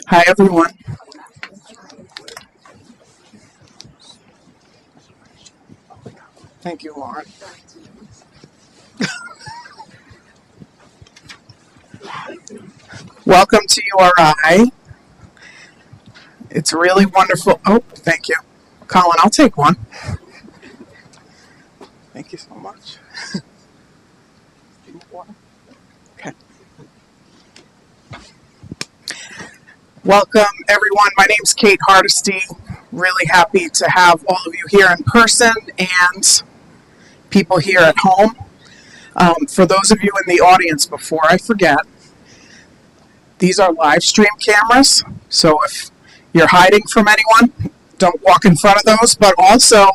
Hi, everyone. Thank you, Lauren. Welcome to URI. It's really wonderful. Oh, thank you. Colin, I'll take one. Thank you so much. Okay. Welcome, everyone. My name's Kate Hardesty. Really happy to have all of you here in person and people here at home. For those of you in the audience, before I forget, these are live stream cameras, so if you're hiding from anyone, don't walk in front of those. But also,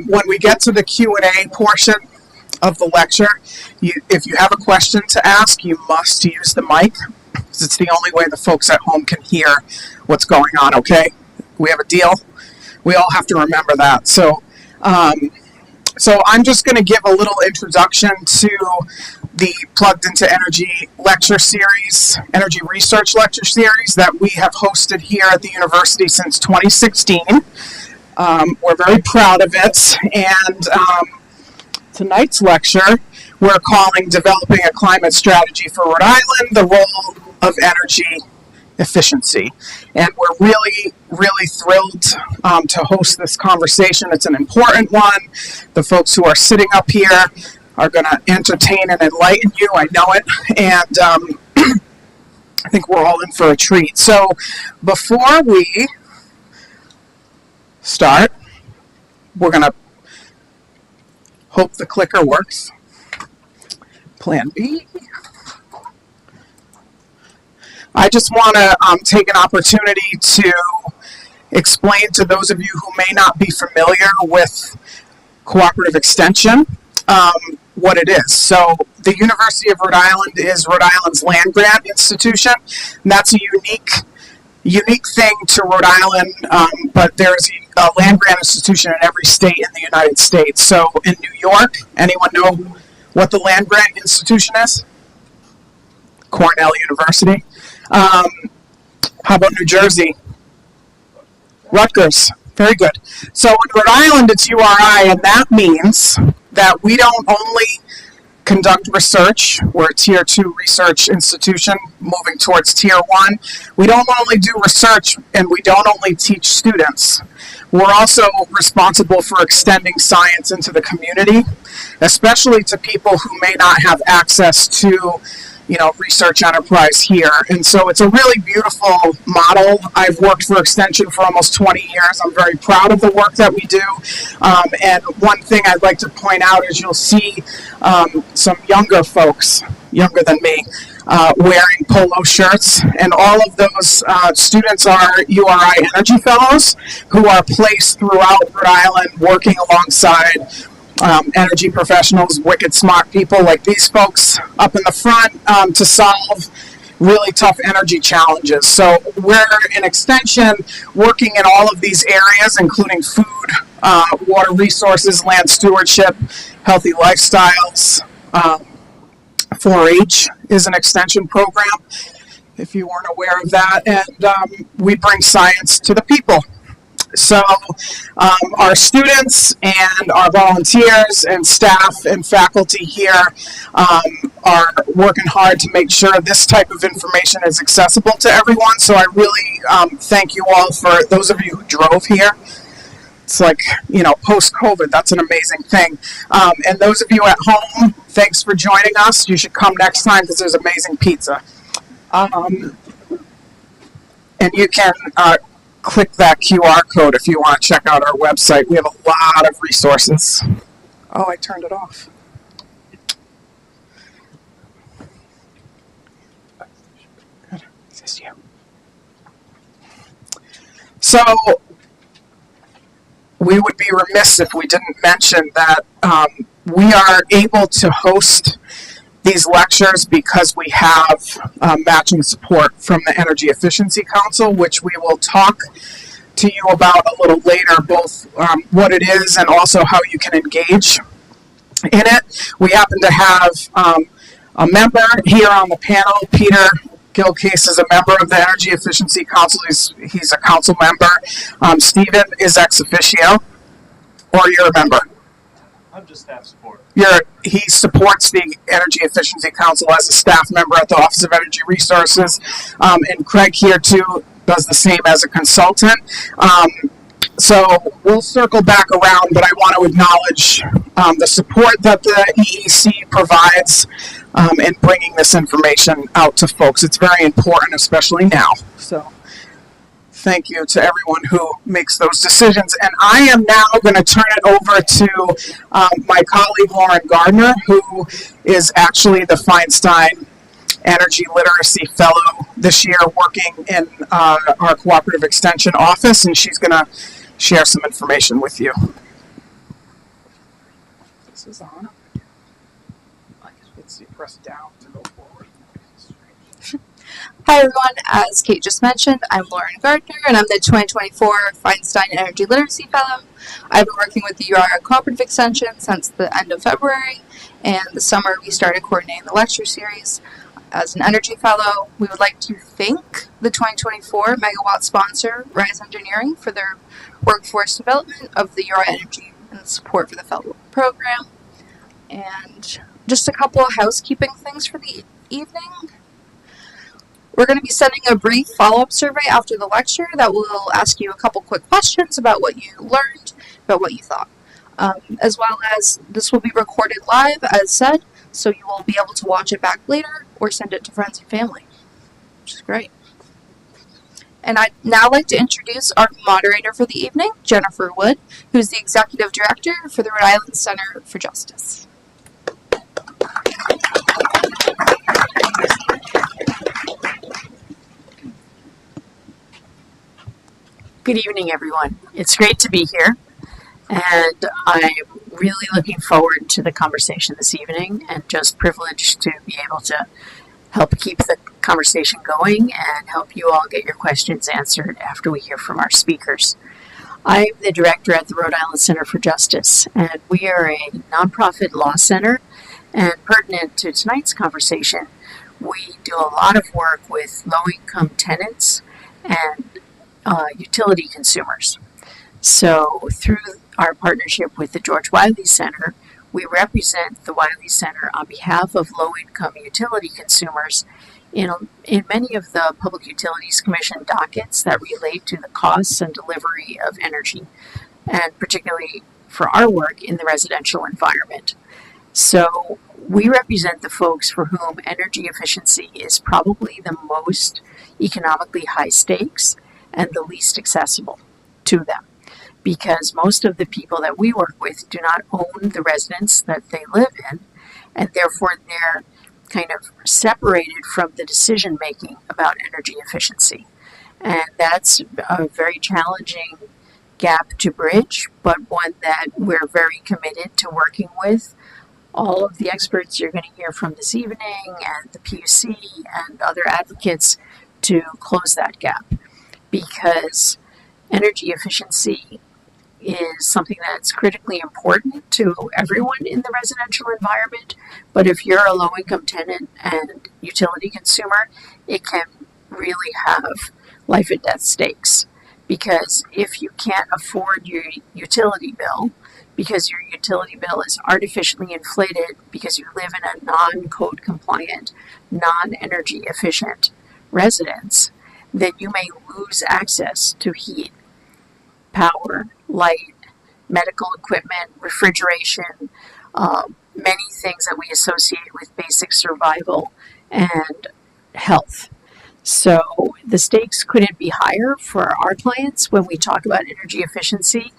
when we get to the Q&A portion of the lecture, if you have a question to ask, you must use the mic, because it's the only way the folks at home can hear what's going on, okay? We have a deal. We all have to remember that. So I'm just going to give a little introduction to the Plugged into Energy lecture series, Energy Research lecture series that we have hosted here at the university since 2016. We're very proud of it, and tonight's lecture we're calling Developing a Climate Strategy for Rhode Island, the Role of Energy Efficiency. And we're really, really thrilled to host this conversation. It's an important one. The folks who are sitting up here are going to entertain and enlighten you. I know it. And I think we're all in for a treat. So before we start, we're going to hope the clicker works. Plan B. I just want to take an opportunity to explain to those of you who may not be familiar with cooperative extension what it is. So the University of Rhode Island is Rhode Island's land grant institution, and that's a unique thing to Rhode Island, but there's a land grant institution in every state in the United States. So in New York, anyone know what the land grant institution is? Cornell University. How about New Jersey? Rutgers. Very good. So in Rhode Island, it's URI, and that means that we don't only conduct research. We're a Tier 2 research institution moving towards Tier 1. We don't only do research, and we don't only teach students. We're also responsible for extending science into the community, especially to people who may not have access to research enterprise here. And so it's a really beautiful model. I've worked for Extension for almost 20 years. I'm very proud of the work that we do. And one thing I'd like to point out is you'll see some younger folks, younger than me, wearing polo shirts. And all of those students are URI Energy Fellows who are placed throughout Rhode Island working alongside energy professionals, wicked smart people like these folks up in the front to solve really tough energy challenges. So we're an extension working in all of these areas, including food, water resources, land stewardship, healthy lifestyles. 4-H is an extension program, if you weren't aware of that, and we bring science to the people. So our students and our volunteers and staff and faculty here are working hard to make sure this type of information is accessible to everyone. So I really thank you all, for those of you who drove here. It's like, post-COVID, that's an amazing thing. And those of you at home, thanks for joining us. You should come next time because there's amazing pizza. And you can click that QR code if you want to check out our website. We have a lot of resources. Oh, I turned it off. Good. Is this you? So, we would be remiss if we didn't mention that we are able to host these lectures because we have matching support from the Energy Efficiency Council, which we will talk to you about a little later, both what it is and also how you can engage in it. We happen to have a member here on the panel, Peter Gil Case is a member of the Energy Efficiency Council. He's a council member. Stephen is ex officio, or you're a member. I'm just staff support. He supports the Energy Efficiency Council as a staff member at the Office of Energy Resources, and Craig here too does the same as a consultant. So we'll circle back around, but I want to acknowledge the support that the EEC provides in bringing this information out to folks. It's very important, especially now. So thank you to everyone who makes those decisions. And I am now going to turn it over to my colleague, Lauren Gardner, who is actually the Feinstein Energy Literacy Fellow this year, working in our Cooperative Extension office, and she's going to share some information with you. This is on. Let's see, press down to go forward. Hi everyone, as Kate just mentioned, I'm Lauren Gardner and I'm the 2024 Feinstein Energy Literacy Fellow. I've been working with the UR Cooperative Extension since the end of February, and this summer we started coordinating the lecture series. As an Energy Fellow, we would like to thank the 2024 Megawatt sponsor, Rise Engineering, for their workforce development of the UR Energy and the support for the fellow program. And just a couple of housekeeping things for the evening. We're going to be sending a brief follow-up survey after the lecture that will ask you a couple quick questions about what you learned, about what you thought. As well as this will be recorded live, as said, so you will be able to watch it back later or send it to friends and family, which is great. And I'd now like to introduce our moderator for the evening, Jennifer Wood, who is the Executive Director for the Rhode Island Center for Justice. Good evening, everyone. It's great to be here, and I'm really looking forward to the conversation this evening, and just privileged to be able to help keep the conversation going and help you all get your questions answered after we hear from our speakers. I'm the director at the Rhode Island Center for Justice, and we are a nonprofit law center, and pertinent to tonight's conversation, we do a lot of work with low-income tenants and utility consumers. So through our partnership with the George Wiley Center, we represent the Wiley Center on behalf of low-income utility consumers in many of the Public Utilities Commission dockets that relate to the costs and delivery of energy, and particularly for our work in the residential environment. So we represent the folks for whom energy efficiency is probably the most economically high stakes and the least accessible to them, because most of the people that we work with do not own the residence that they live in, and therefore they're kind of separated from the decision making about energy efficiency. And that's a very challenging gap to bridge, but one that we're very committed to working with all of the experts you're going to hear from this evening and the PUC and other advocates to close that gap. Because energy efficiency is something that's critically important to everyone in the residential environment, but if you're a low-income tenant and utility consumer, it can really have life and death stakes. Because if you can't afford your utility bill, because your utility bill is artificially inflated because you live in a non-code compliant, non-energy efficient residence, then you may lose access to heat, power, light, medical equipment, refrigeration, many things that we associate with basic survival and health. So the stakes couldn't be higher for our clients when we talk about energy efficiency.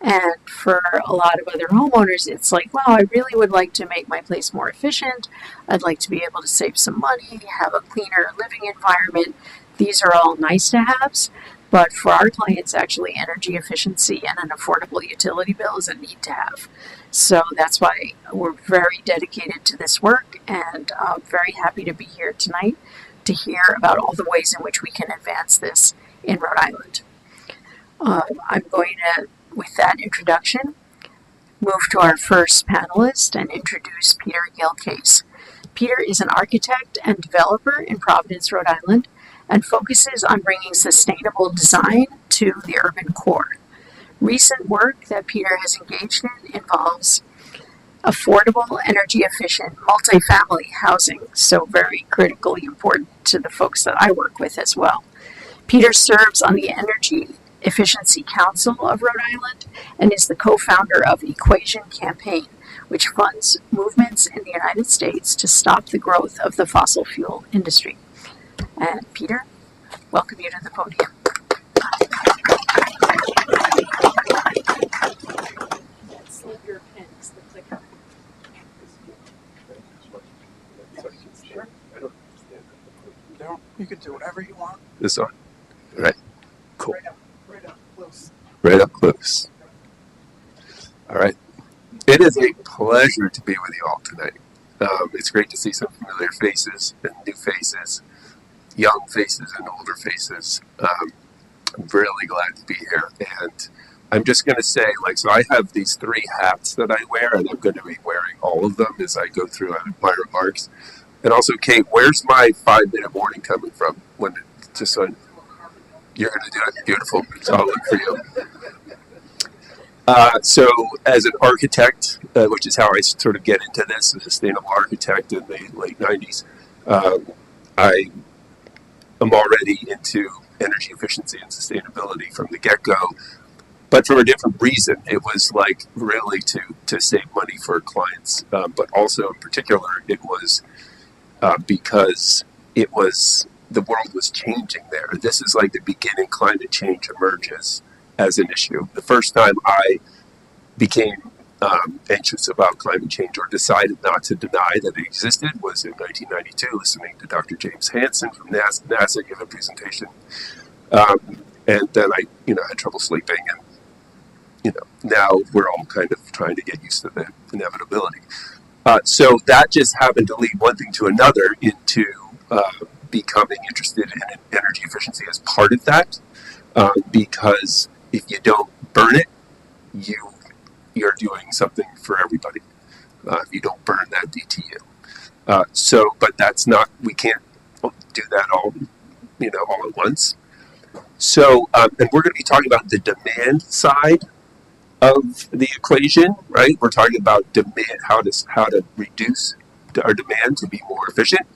And for a lot of other homeowners, it's like, wow, I really would like to make my place more efficient. I'd like to be able to save some money, have a cleaner living environment. These are all nice to haves, but for our clients, actually, energy efficiency and an affordable utility bill is a need to have. So that's why we're very dedicated to this work, and I'm very happy to be here tonight to hear about all the ways in which we can advance this in Rhode Island. I'm going to, with that introduction, move to our first panelist and introduce Peter Gilcase. Peter is an architect and developer in Providence, Rhode Island, and focuses on bringing sustainable design to the urban core. Recent work that Peter has engaged in involves affordable, energy-efficient, multifamily housing, so very critically important to the folks that I work with as well. Peter serves on the Energy Efficiency Council of Rhode Island and is the co-founder of Equation Campaign, which funds movements in the United States to stop the growth of the fossil fuel industry. And Peter, welcome you to the podium. Your pen is the clicker. No, you can do whatever you want. This one. Right. Cool. Right up close. Right up close. All right. It is a pleasure to be with you all tonight. It's great to see some familiar faces and new faces, young faces and older faces. I'm really glad to be here. And I'm just going to say, so I have these 3 hats that I wear, and I'm going to be wearing all of them as I go through my remarks. And also, Kate, where's my 5-minute warning coming from? You're going to do it. Beautiful. So I'll look for you. So as an architect, which is how I sort of get into this, a sustainable architect in the late 90s, I am already into energy efficiency and sustainability from the get-go, but for a different reason. It was really to save money for clients, but also in particular, it was because the world was changing there. This is the beginning climate change emerges as an issue. The first time I became anxious about climate change or decided not to deny that it existed was in 1992, listening to Dr. James Hansen from NASA give a presentation. And then I had trouble sleeping, and now we're all kind of trying to get used to the inevitability. So that just happened to lead one thing to another into becoming interested in energy efficiency as part of that, because if you don't burn it, you're doing something for everybody. If you don't burn that BTU. But that's not, we can't do that all at once. So, and we're going to be talking about the demand side of the equation, right? We're talking about demand, how to reduce our demand to be more efficient.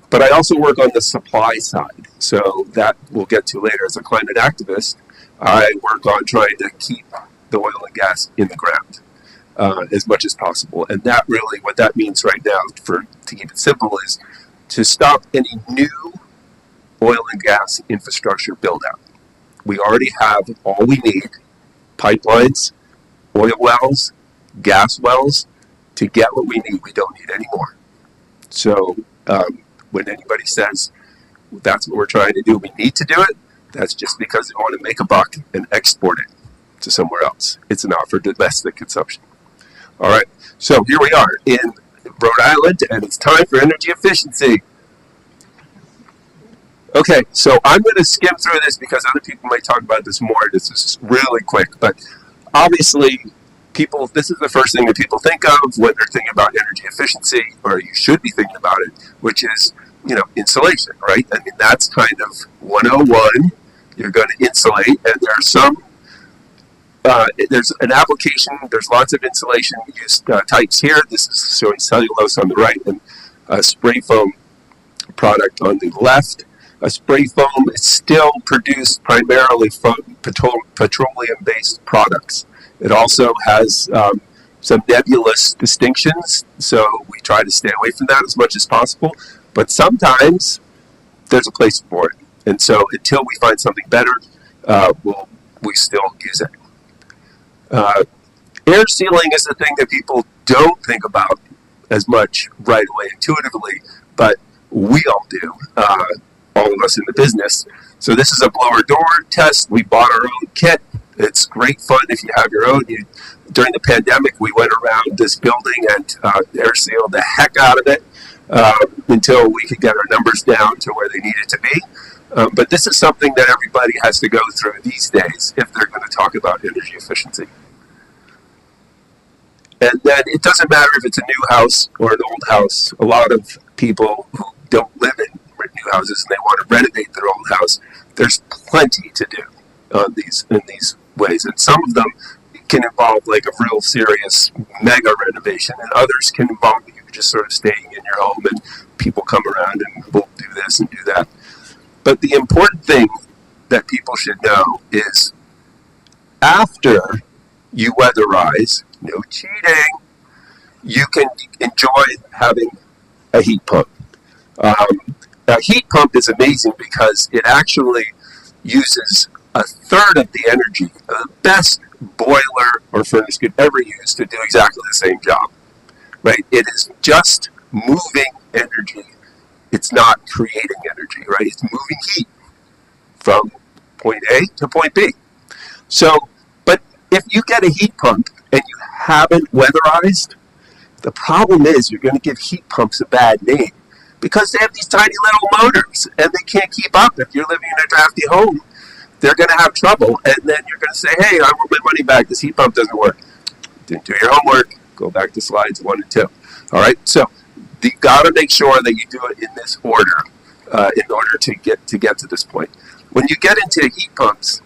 But I also work on the supply side, so that we'll get to later. As a climate activist, I work on trying to keep the oil and gas in the ground as much as possible. And that really, what that means right now, to keep it simple, is to stop any new oil and gas infrastructure build out. We already have all we need: pipelines, oil wells, gas wells. To get what we need, we don't need any more. So when anybody says that's what we're trying to do, we need to do it, that's just because they want to make a buck and export it to somewhere else. It's not for domestic consumption. All right, so here we are in Rhode Island, and it's time for energy efficiency. Okay, so I'm going to skim through this because other people might talk about this more. This is really quick, but obviously this is the first thing that people think of when they're thinking about energy efficiency, or you should be thinking about it, which is, insulation, right? I mean, that's kind of 101. You're going to insulate, and there are some, there's an application, there's lots of insulation use types here. This is showing cellulose on the right and a spray foam product on the left. A spray foam is still produced primarily from petroleum-based products. It also has some nebulous distinctions, so we try to stay away from that as much as possible. But sometimes there's a place for it, and so until we find something better, we still use it. Air sealing is the thing that people don't think about as much right away intuitively, but we all do. All of us in the business. So this is a blower door test. We bought our own kit. It's great fun if you have your own. During the pandemic, we went around this building and air sealed the heck out of it until we could get our numbers down to where they needed to be. But this is something that everybody has to go through these days if they're going to talk about energy efficiency. And then it doesn't matter if it's a new house or an old house. A lot of people who don't live in new houses and they want to renovate their old house, there's plenty to do in these ways. And some of them can involve like a real serious mega renovation, and others can involve you just sort of staying in your home and people come around and we'll do this and do that. But the important thing that people should know is after you weatherize, no cheating, you can enjoy having a heat pump. A heat pump is amazing because it actually uses a third of the energy the best boiler or furnace could ever use to do exactly the same job. Right? It is just moving energy. It's not creating energy, right? It's moving heat from point A to point B. So, but if you get a heat pump and you haven't weatherized, the problem is you're going to give heat pumps a bad name because they have these tiny little motors and they can't keep up. If you're living in a drafty home, they're going to have trouble, and then you're going to say, hey, I want my money back. This heat pump doesn't work. Didn't do your homework. Go back to slides 1 and 2. All right, so you got to make sure that you do it in this order in order to get to this point. When you get into heat pumps,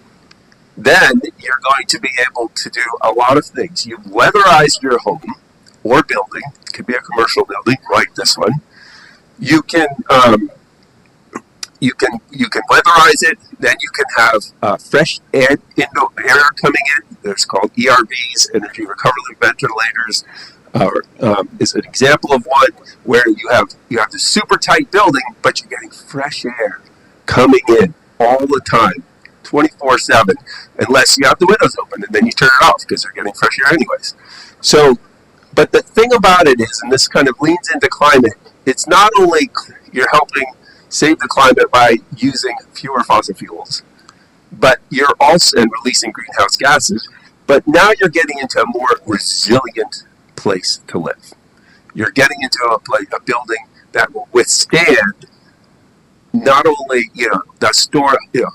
then you're going to be able to do a lot of things. You've weatherized your home or building. It could be a commercial building like this one. You can weatherize it. Then you can have fresh air coming in. There's called ERVs, energy recovery ventilators. Is an example of one where you have this super tight building, but you're getting fresh air coming in all the time, 24/7, unless you have the windows open and then you turn it off because they're getting fresh air anyways. So, but the thing about it is, and this kind of leans into climate, it's not only you're helping save the climate by using fewer fossil fuels, but you're also releasing greenhouse gases, but now you're getting into a more resilient place to live. You're getting into a building that will withstand not only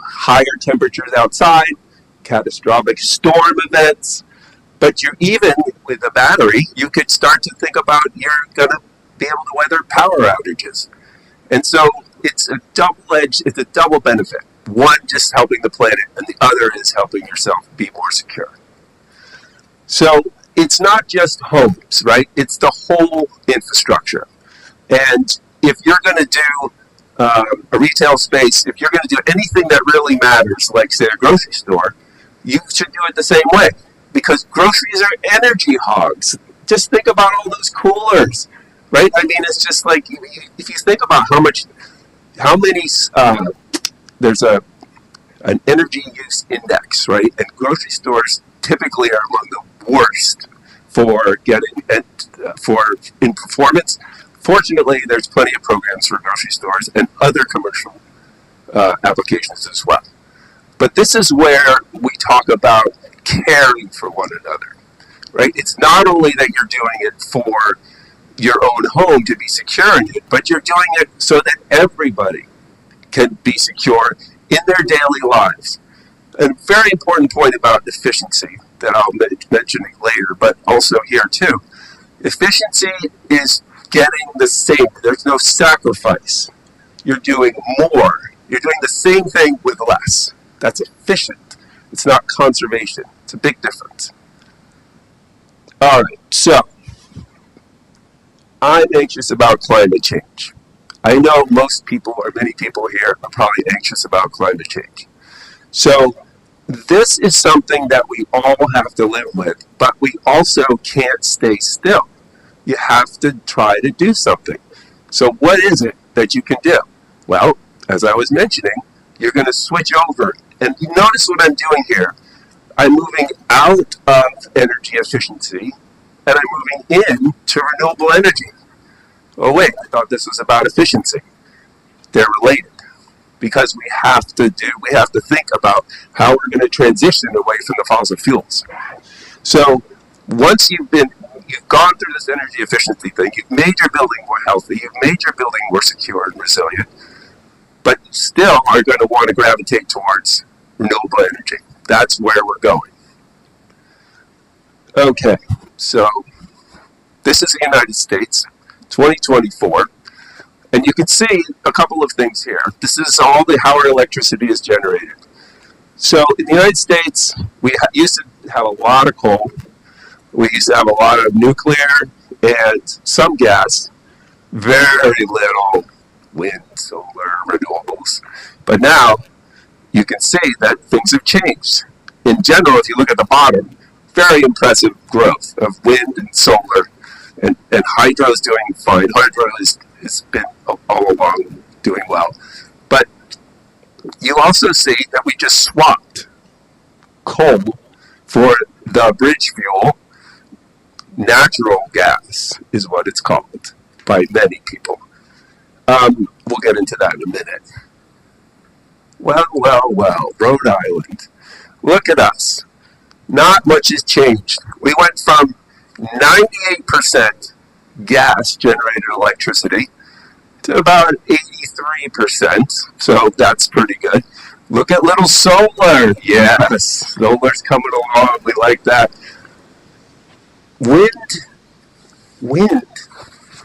higher temperatures outside, catastrophic storm events, but you're even with a battery, you could start to think about you're going to be able to weather power outages. And so it's a double benefit. One, just helping the planet, and the other is helping yourself be more secure. So it's not just homes, right? It's the whole infrastructure. And if you're going to do a retail space, if you're going to do anything that really matters, like say a grocery store, you should do it the same way because groceries are energy hogs. Just think about all those coolers, right? I mean, it's just like if you think about how many there's an energy use index, right? And grocery stores typically are among the worst for in performance. Fortunately, there's plenty of programs for grocery stores and other commercial applications as well. But this is where we talk about caring for one another, right? It's not only that you're doing it for your own home to be secure in it, but you're doing it so that everybody can be secure in their daily lives. A very important point about efficiency that I'll be mentioning later, but also here too. Efficiency is getting the same. There's no sacrifice. You're doing more. You're doing the same thing with less. That's efficient. It's not conservation. It's a big difference. All right, so I'm anxious about climate change. I know most people, or many people here, are probably anxious about climate change. So this is something that we all have to live with, but we also can't stay still. You have to try to do something. So what is it that you can do? Well, as I was mentioning, you're going to switch over. And you notice what I'm doing here. I'm moving out of energy efficiency, and I'm moving in to renewable energy. Oh wait, I thought this was about efficiency. They're related because we have to think about how we're going to transition away from the fossil fuels. So once you've gone through this energy efficiency thing, you've made your building more healthy, you've made your building more secure and resilient, but you still are going to want to gravitate towards renewable energy. That's where we're going. Okay, so this is the United States, 2024. And you can see a couple of things here. This is all how our electricity is generated. So in the United States, we used to have a lot of coal. We used to have a lot of nuclear and some gas, very little wind, solar, renewables. But now you can see that things have changed. In general, if you look at the bottom, very impressive growth of wind and solar, and hydro is doing fine. Hydro has been all along doing well. But you also see that we just swapped coal for the bridge fuel. Natural gas is what it's called by many people. We'll get into that in a minute. Well, Rhode Island. Look at us. Not much has changed. We went from 98% gas-generated electricity to about 83%, so that's pretty good. Look at little solar. Yes, solar's coming along. We like that. Wind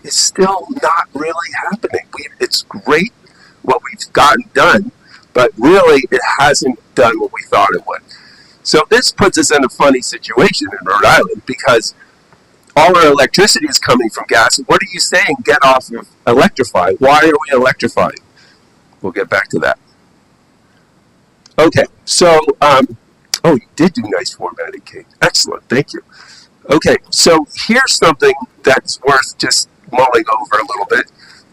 is still not really happening. It's great what we've gotten done, but really it hasn't done what we thought it would. So this puts us in a funny situation in Rhode Island because all our electricity is coming from gas. What are you saying? Get off of electrify. Why are we electrifying? We'll get back to that. Okay, so, you did do nice formatting, Kate. Excellent, thank you. Okay, so here's something that's worth just mulling over a little bit.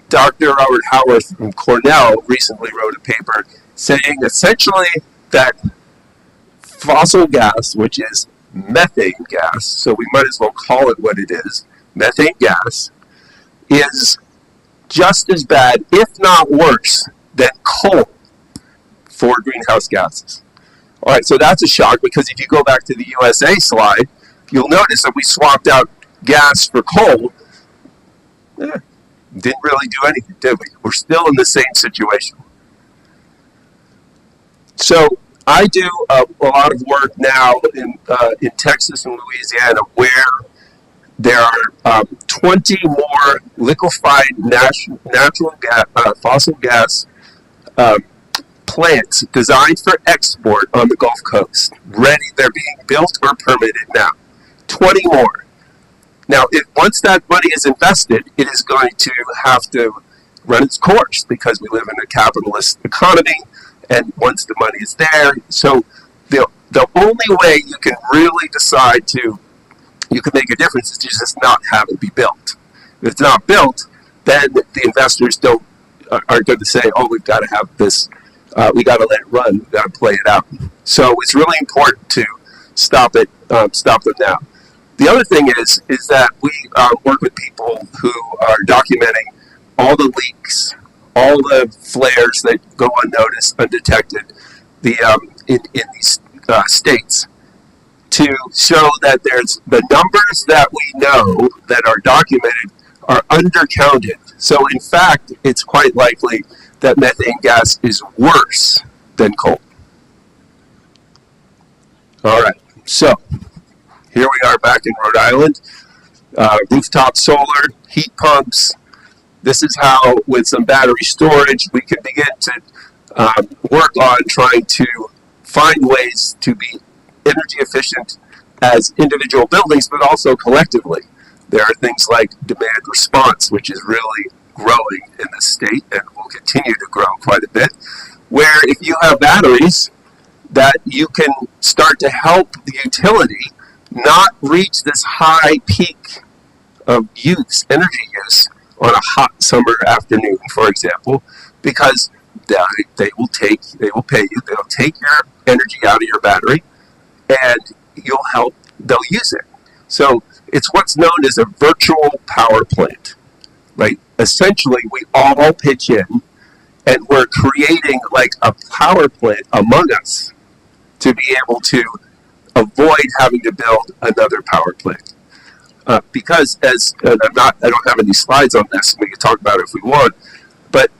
Dr. Robert Howarth from Cornell recently wrote a paper saying essentially that fossil gas, which is methane gas, so we might as well call it what it is, methane gas, is just as bad, if not worse, than coal for greenhouse gases. All right, so that's a shock because if you go back to the USA slide, you'll notice that we swapped out gas for coal. Didn't really do anything, did we? We're still in the same situation. So I do a lot of work now in Texas and Louisiana where there are 20 more liquefied natural gas, fossil gas plants designed for export on the Gulf Coast. Ready, they're being built or permitted now. 20 more. Now, once that money is invested, it is going to have to run its course because we live in a capitalist economy, and once the money is there, so the only way you can really decide you can make a difference is to just not have it be built. If it's not built, then the investors aren't going to say, oh, we've got to have this, we got to let it run, we've got to play it out. So it's really important to stop them now. The other thing is that we work with people who are documenting all the leaks, all the flares that go unnoticed, undetected, in these states, to show that there's the numbers that we know that are documented are undercounted. So in fact, it's quite likely that methane gas is worse than coal. All right, so here we are back in Rhode Island. Rooftop solar, heat pumps. This is how, with some battery storage, we can begin to work on trying to find ways to be energy efficient as individual buildings, but also collectively. There are things like demand response, which is really growing in the state and will continue to grow quite a bit, where if you have batteries, that you can start to help the utility not reach this high peak of energy use on a hot summer afternoon, for example, because they will pay you, they'll take your energy out of your battery, and they'll use it. So it's what's known as a virtual power plant, right? Essentially, we all pitch in, and we're creating like a power plant among us to be able to avoid having to build another power plant. Because I don't have any slides on this, we can talk about it if we want, but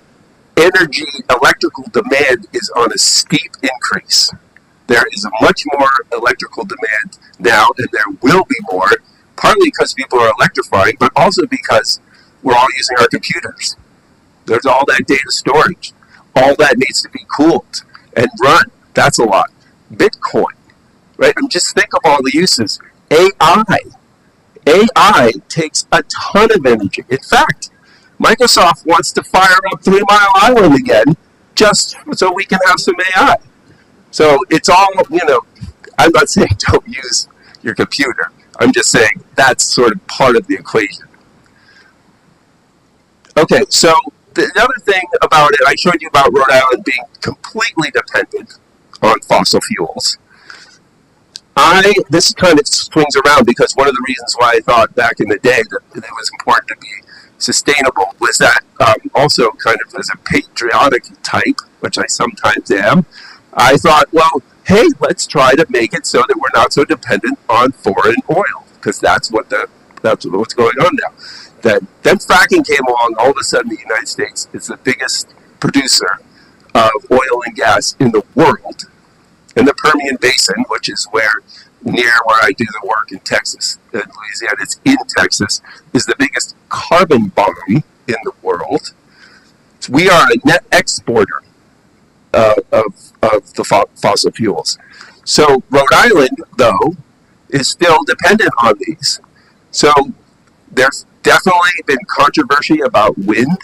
electrical demand is on a steep increase. There is a much more electrical demand now, and there will be more, partly because people are electrifying, but also because we're all using our computers. There's all that data storage. All that needs to be cooled and run. That's a lot. Bitcoin, right? And just think of all the uses. AI. AI takes a ton of energy. In fact, Microsoft wants to fire up 3 Mile Island again just so we can have some AI. So it's all, I'm not saying don't use your computer. I'm just saying that's sort of part of the equation. Okay, so the other thing about it, I showed you about Rhode Island being completely dependent on fossil fuels. This kind of swings around because one of the reasons why I thought back in the day that it was important to be sustainable was that also kind of as a patriotic type, which I sometimes am, I thought, well, hey, let's try to make it so that we're not so dependent on foreign oil, because that's what's going on now. Then fracking came along. All of a sudden, the United States is the biggest producer of oil and gas in the world. In the Permian Basin, which is near where I do the work in Texas, in Louisiana, it's in Texas, is the biggest carbon bomb in the world. So we are a net exporter of the fossil fuels. So Rhode Island, though, is still dependent on these. So there's definitely been controversy about wind,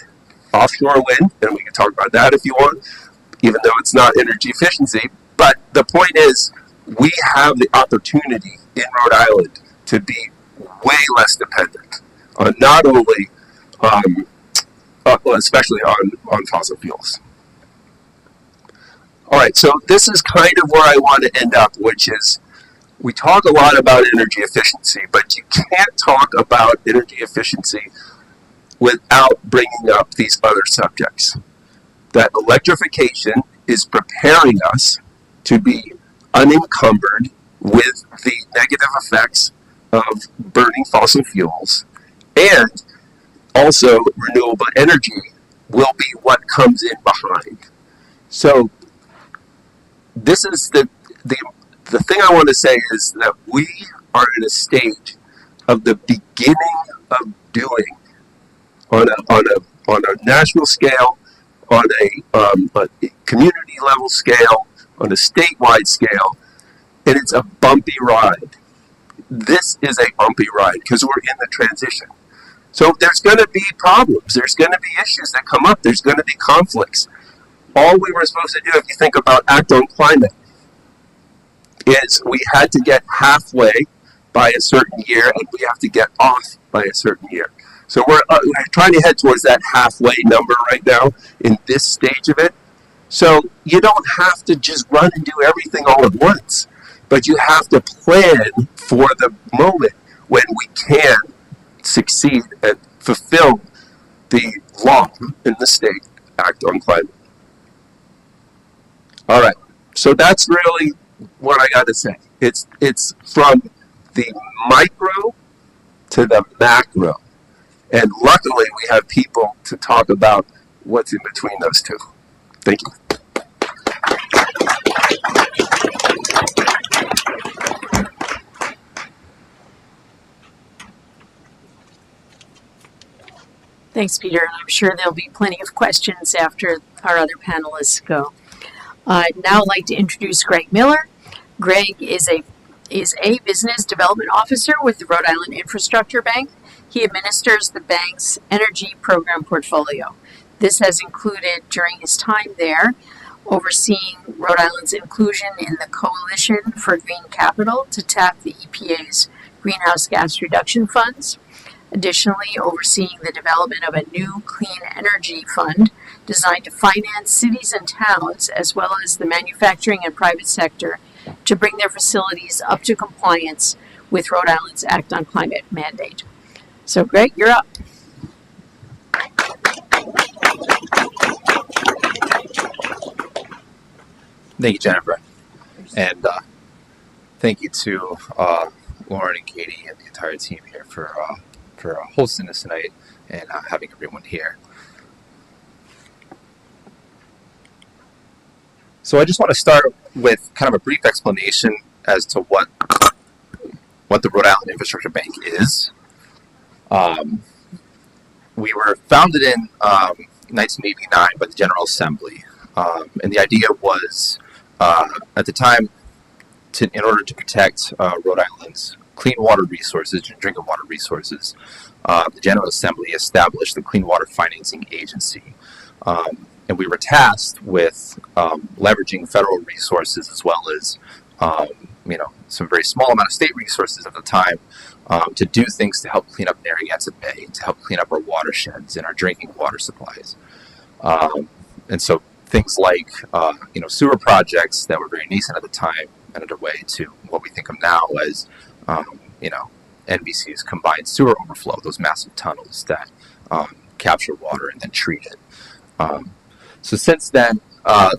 offshore wind, and we can talk about that if you want, even though it's not energy efficiency. But the point is, we have the opportunity in Rhode Island to be way less dependent on not only, especially on fossil fuels. All right, so this is kind of where I want to end up, which is we talk a lot about energy efficiency, but you can't talk about energy efficiency without bringing up these other subjects. That electrification is preparing us to be unencumbered with the negative effects of burning fossil fuels, and also renewable energy will be what comes in behind. So this is the thing I want to say is that we are in a stage of the beginning of doing on a national scale, on a community level scale, on a statewide scale, and it's a bumpy ride. This is a bumpy ride because we're in the transition. So there's going to be problems. There's going to be issues that come up. There's going to be conflicts. All we were supposed to do, if you think about Act on Climate, is we had to get halfway by a certain year, and we have to get off by a certain year. So we're trying to head towards that halfway number right now in this stage of it. So you don't have to just run and do everything all at once, but you have to plan for the moment when we can succeed and fulfill the law in the state, Act on Climate. All right, so that's really what I got to say. It's from the micro to the macro. And luckily, we have people to talk about what's in between those two. Thank you. Thanks, Peter. And I'm sure there'll be plenty of questions after our other panelists go. I'd now like to introduce Greg Miller. Greg is a business development officer with the Rhode Island Infrastructure Bank. He administers the bank's energy program portfolio. This has included, during his time there, overseeing Rhode Island's inclusion in the Coalition for Green Capital to tap the EPA's greenhouse gas reduction funds. Additionally, overseeing the development of a new clean energy fund designed to finance cities and towns, as well as the manufacturing and private sector, to bring their facilities up to compliance with Rhode Island's Act on Climate mandate. So, Greg, you're up. Thank you, Jennifer. And thank you to Lauren and Katie and the entire team here for hosting this tonight and having everyone here. So I just want to start with kind of a brief explanation as to what what the Rhode Island Infrastructure Bank is. We were founded in 1989 by the General Assembly, and the idea was at the time in order to protect Rhode Island's clean water resources and drinking water resources, the General Assembly established the Clean Water Financing Agency. And we were tasked with leveraging federal resources as well as, some very small amount of state resources at the time to do things to help clean up Narragansett Bay, to help clean up our watersheds and our drinking water supplies. And so things like, sewer projects that were very nascent at the time and underway to what we think of now as, NBC's combined sewer overflow, those massive tunnels that capture water and then treat it. So since then,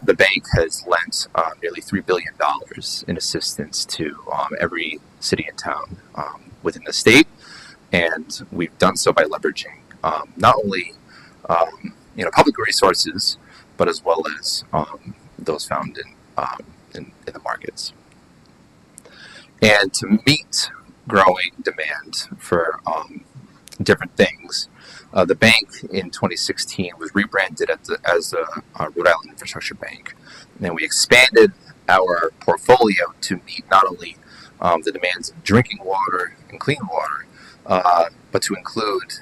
the bank has lent nearly $3 billion in assistance to every city and town within the state, and we've done so by leveraging not only public resources, but as well as those found in the markets. And to meet growing demand for different things, the bank in 2016 was rebranded as the Rhode Island Infrastructure Bank. And then we expanded our portfolio to meet not only the demands of drinking water and clean water, but to include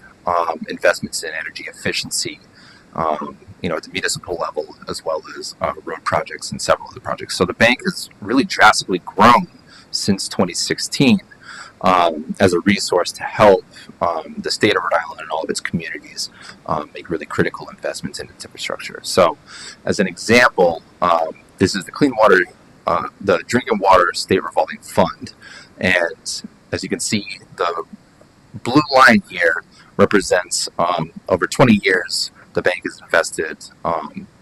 investments in energy efficiency, at the municipal level, as well as road projects and several other projects. So the bank has really drastically grown since 2016 as a resource to help the state of Rhode Island and all of its communities make really critical investments in its infrastructure. So, as an example, this is the Clean Water, the Drinking Water State Revolving Fund, and as you can see, the blue line here represents over 20 years. The bank has invested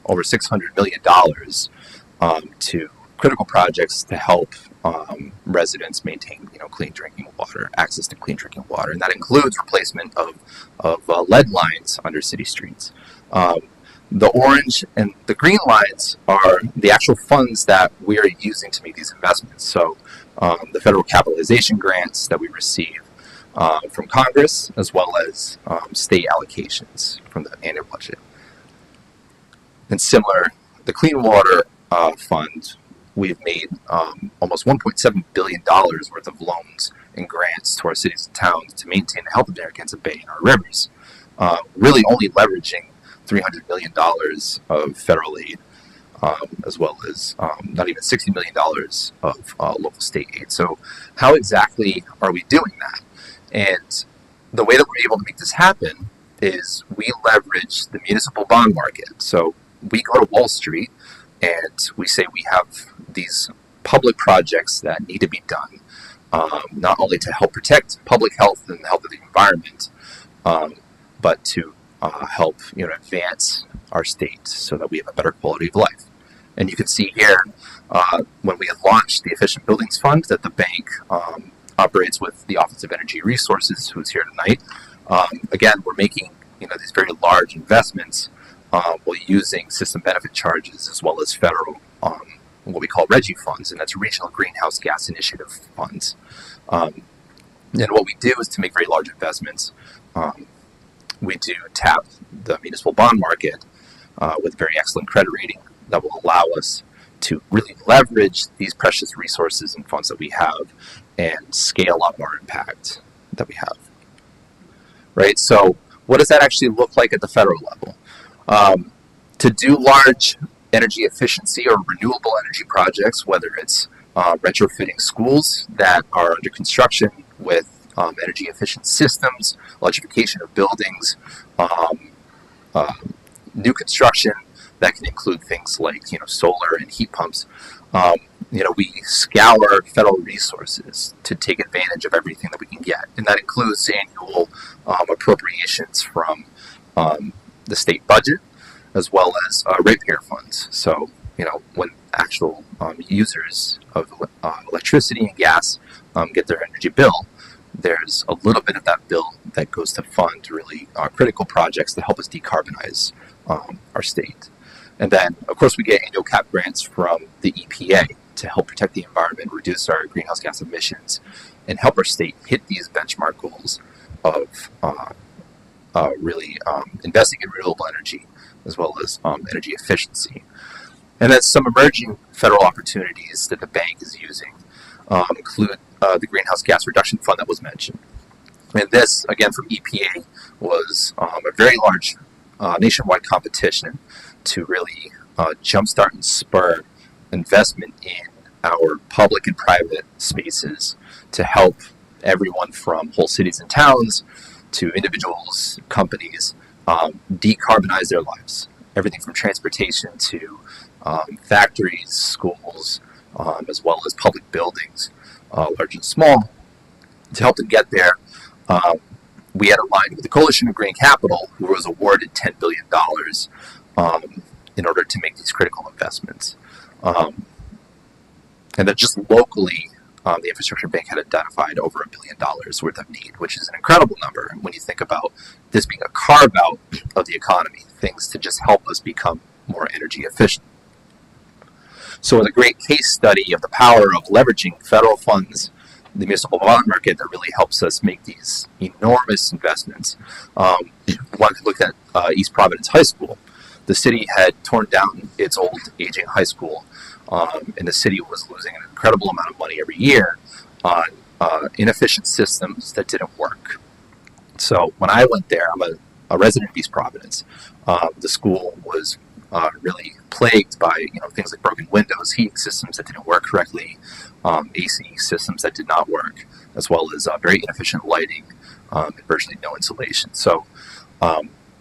over $600 million to critical projects to help residents maintain, clean drinking water, access to clean drinking water, and that includes replacement of lead lines under city streets. The orange and the green lines are the actual funds that we are using to make these investments. So the federal capitalization grants that we receive from Congress, as well as state allocations from the annual budget. And similar, the Clean Water Fund, we've made almost $1.7 billion worth of loans and grants to our cities and towns to maintain the health of Narragansett Bay and our rivers, really only leveraging $300 million of federal aid, as well as not even $60 million of local state aid. So how exactly are we doing that? And the way that we're able to make this happen is we leverage the municipal bond market. So we go to Wall Street and we say we have these public projects that need to be done, not only to help protect public health and the health of the environment, but to help advance our state so that we have a better quality of life. And you can see here when we had launched the Efficient Buildings Fund that the bank operates with the Office of Energy Resources, who's here tonight. Again, we're making these very large investments while using system benefit charges as well as federal what we call RGGI funds, and that's Regional Greenhouse Gas Initiative funds. And what we do is to make very large investments, we do tap the municipal bond market with very excellent credit rating that will allow us to really leverage these precious resources and funds that we have and scale up our impact that we have. Right? So what does that actually look like at the federal level? To do large energy efficiency or renewable energy projects, whether it's retrofitting schools that are under construction with energy efficient systems, electrification of buildings, new construction that can include things like solar and heat pumps. We scour federal resources to take advantage of everything that we can get, and that includes annual appropriations from the state budget, as well as ratepayer funds. So, when actual users of electricity and gas get their energy bill, there's a little bit of that bill that goes to fund really critical projects that help us decarbonize our state. And then, of course, we get annual cap grants from the EPA to help protect the environment, reduce our greenhouse gas emissions, and help our state hit these benchmark goals of really investing in renewable energy as well as energy efficiency. And then some emerging federal opportunities that the bank is using include the Greenhouse Gas Reduction Fund that was mentioned. And this, again, from EPA, was a very large nationwide competition to really jumpstart and spur investment in our public and private spaces to help everyone from whole cities and towns to individuals, companies, decarbonize their lives. Everything from transportation to factories, schools, as well as public buildings, large and small. To help them get there, we had aligned with the Coalition of Green Capital, who was awarded $10 billion in order to make these critical investments. And that just locally, the Infrastructure Bank had identified over $1 billion worth of need, which is an incredible number when you think about this being a carve-out of the economy, things to just help us become more energy efficient. So it's a great case study of the power of leveraging federal funds, the municipal bond market, that really helps us make these enormous investments. One could look at East Providence High School. The city had torn down its old, aging high school, and the city was losing an incredible amount of money every year on inefficient systems that didn't work. So when I went there, I'm a resident of East Providence. The school was really plagued by things like broken windows, heating systems that didn't work correctly, AC systems that did not work, as well as very inefficient lighting and virtually no insulation. So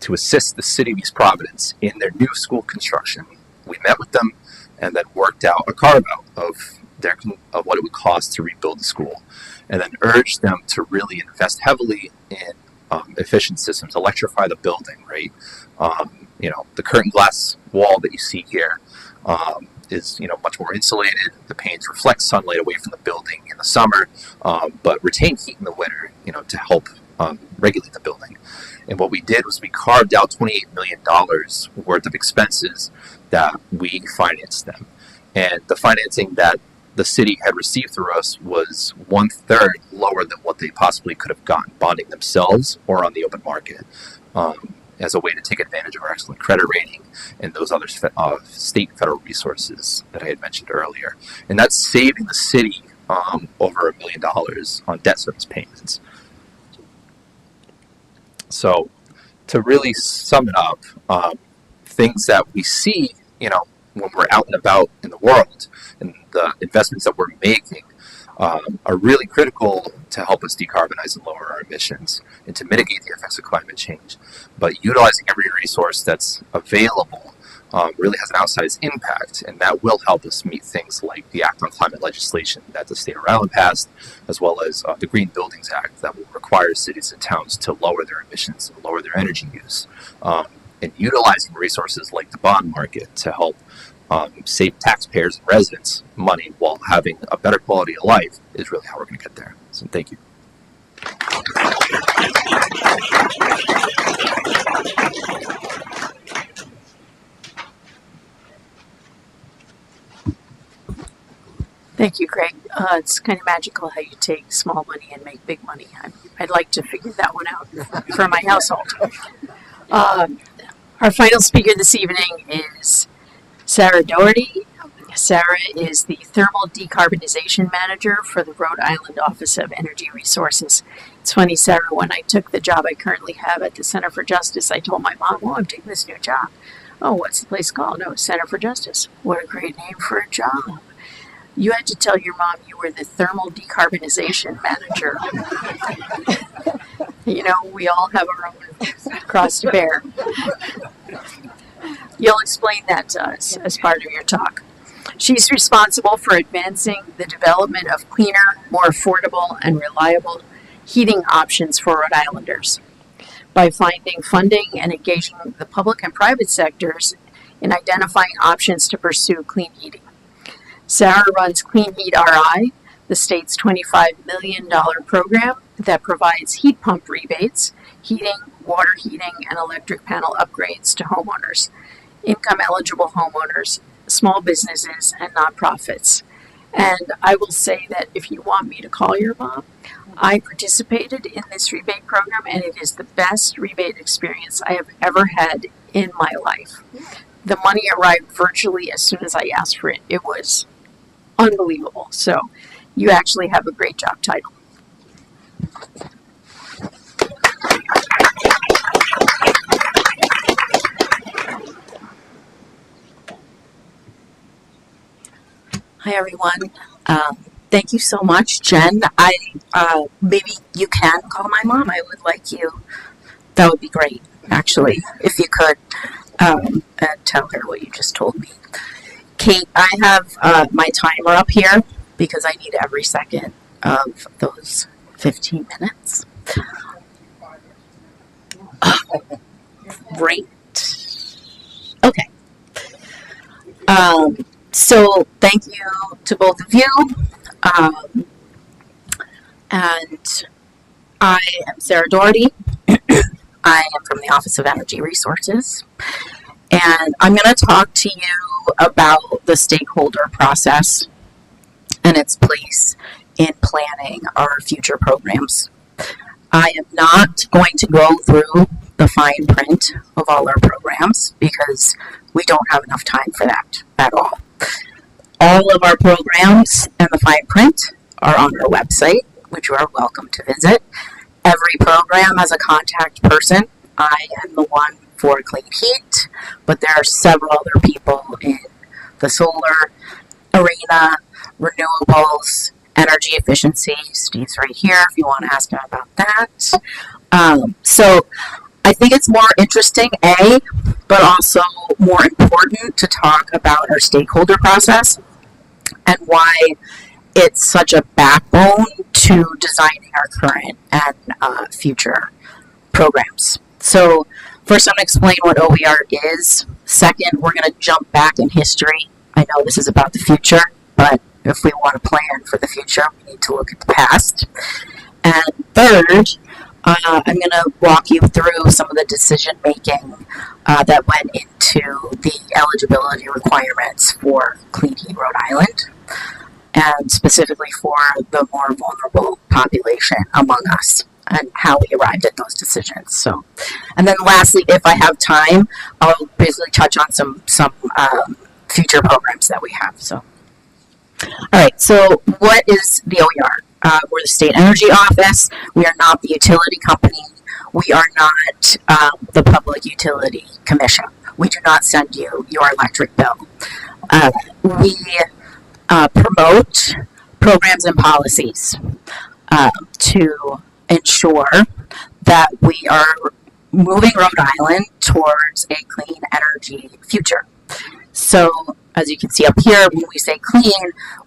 to assist the city of East Providence in their new school construction, we met with them and then worked out a carve-out of what it would cost to rebuild the school, and then urged them to really invest heavily in efficient systems, electrify the building, right? The curtain glass wall that you see here is much more insulated. The panes reflect sunlight away from the building in the summer, but retain heat in the winter, to help regulate the building. And what we did was we carved out $28 million worth of expenses that we financed them. And the financing that the city had received through us was 1/3 lower than what they possibly could have gotten bonding themselves or on the open market, as a way to take advantage of our excellent credit rating and those other state and federal resources that I had mentioned earlier. And that's saving the city over $1 million on debt service payments. So to really sum it up, things that we see, when we're out and about in the world, and the investments that we're making are really critical to help us decarbonize and lower our emissions and to mitigate the effects of climate change. But utilizing every resource that's available really has an outsized impact, and that will help us meet things like the Act on Climate legislation that the state of Rhode Island passed, as well as the Green Buildings Act that will require cities and towns to lower their emissions and lower their energy use. And utilizing resources like the bond market to help save taxpayers and residents money while having a better quality of life is really how we're going to get there. So thank you. Thank you, Greg. It's kind of magical how you take small money and make big money. I'd like to figure that one out for my household. Our final speaker this evening is Sarah Doherty. Sarah is the Thermal Decarbonization Manager for the Rhode Island Office of Energy Resources. It's funny, Sarah, when I took the job I currently have at the Center for Justice, I told my mom, I'm taking this new job. Oh, what's the place called? No, Center for Justice. What a great name for a job. You had to tell your mom you were the Thermal Decarbonization Manager. We all have our own cross to bear. You'll explain that to us as part of your talk. She's responsible for advancing the development of cleaner, more affordable, and reliable heating options for Rhode Islanders by finding funding and engaging the public and private sectors in identifying options to pursue clean heating. Sarah runs Clean Heat RI, the state's $25 million program that provides heat pump rebates, heating, water heating, and electric panel upgrades to homeowners, income-eligible homeowners, small businesses, and nonprofits. And I will say that if you want me to call your mom, I participated in this rebate program, and it is the best rebate experience I have ever had in my life. The money arrived virtually as soon as I asked for it. It was unbelievable. So you actually have a great job title. Hi, everyone. Thank you so much, Jen. Maybe you can call my mom. I would like you. That would be great, actually, if you could, and tell her what you just told me. Kate, I have my timer up here because I need every second of those 15 minutes. Great. Okay. So thank you to both of you. And I am Sarah Doherty. I am from the Office of Energy Resources. And I'm going to talk to you about the stakeholder process and its place in planning our future programs. I am not going to go through the fine print of all our programs because we don't have enough time for that at all. All of our programs and the fine print are on our website, which you are welcome to visit. Every program has a contact person. I am the one for clean heat, but there are several other people in the solar arena, renewables, energy efficiency. Steve's right here if you want to ask him about that. So I think it's more interesting, but also more important to talk about our stakeholder process and why it's such a backbone to designing our current and future programs. So first, I'm going to explain what OER is. Second, we're going to jump back in history. I know this is about the future, but if we want to plan for the future, we need to look at the past. And third, I'm going to walk you through some of the decision making that went into the eligibility requirements for Clean Heat Rhode Island, and specifically for the more vulnerable population among us, and how we arrived at those decisions. So, and then lastly, if I have time, I'll basically touch on some future programs that we have. So, all right. So, what is the OER? We're the State Energy Office. We are not the utility company. We are not the Public Utility Commission. We do not send you your electric bill. We promote programs and policies to ensure that we are moving Rhode Island towards a clean energy future. So, as you can see up here, when we say clean,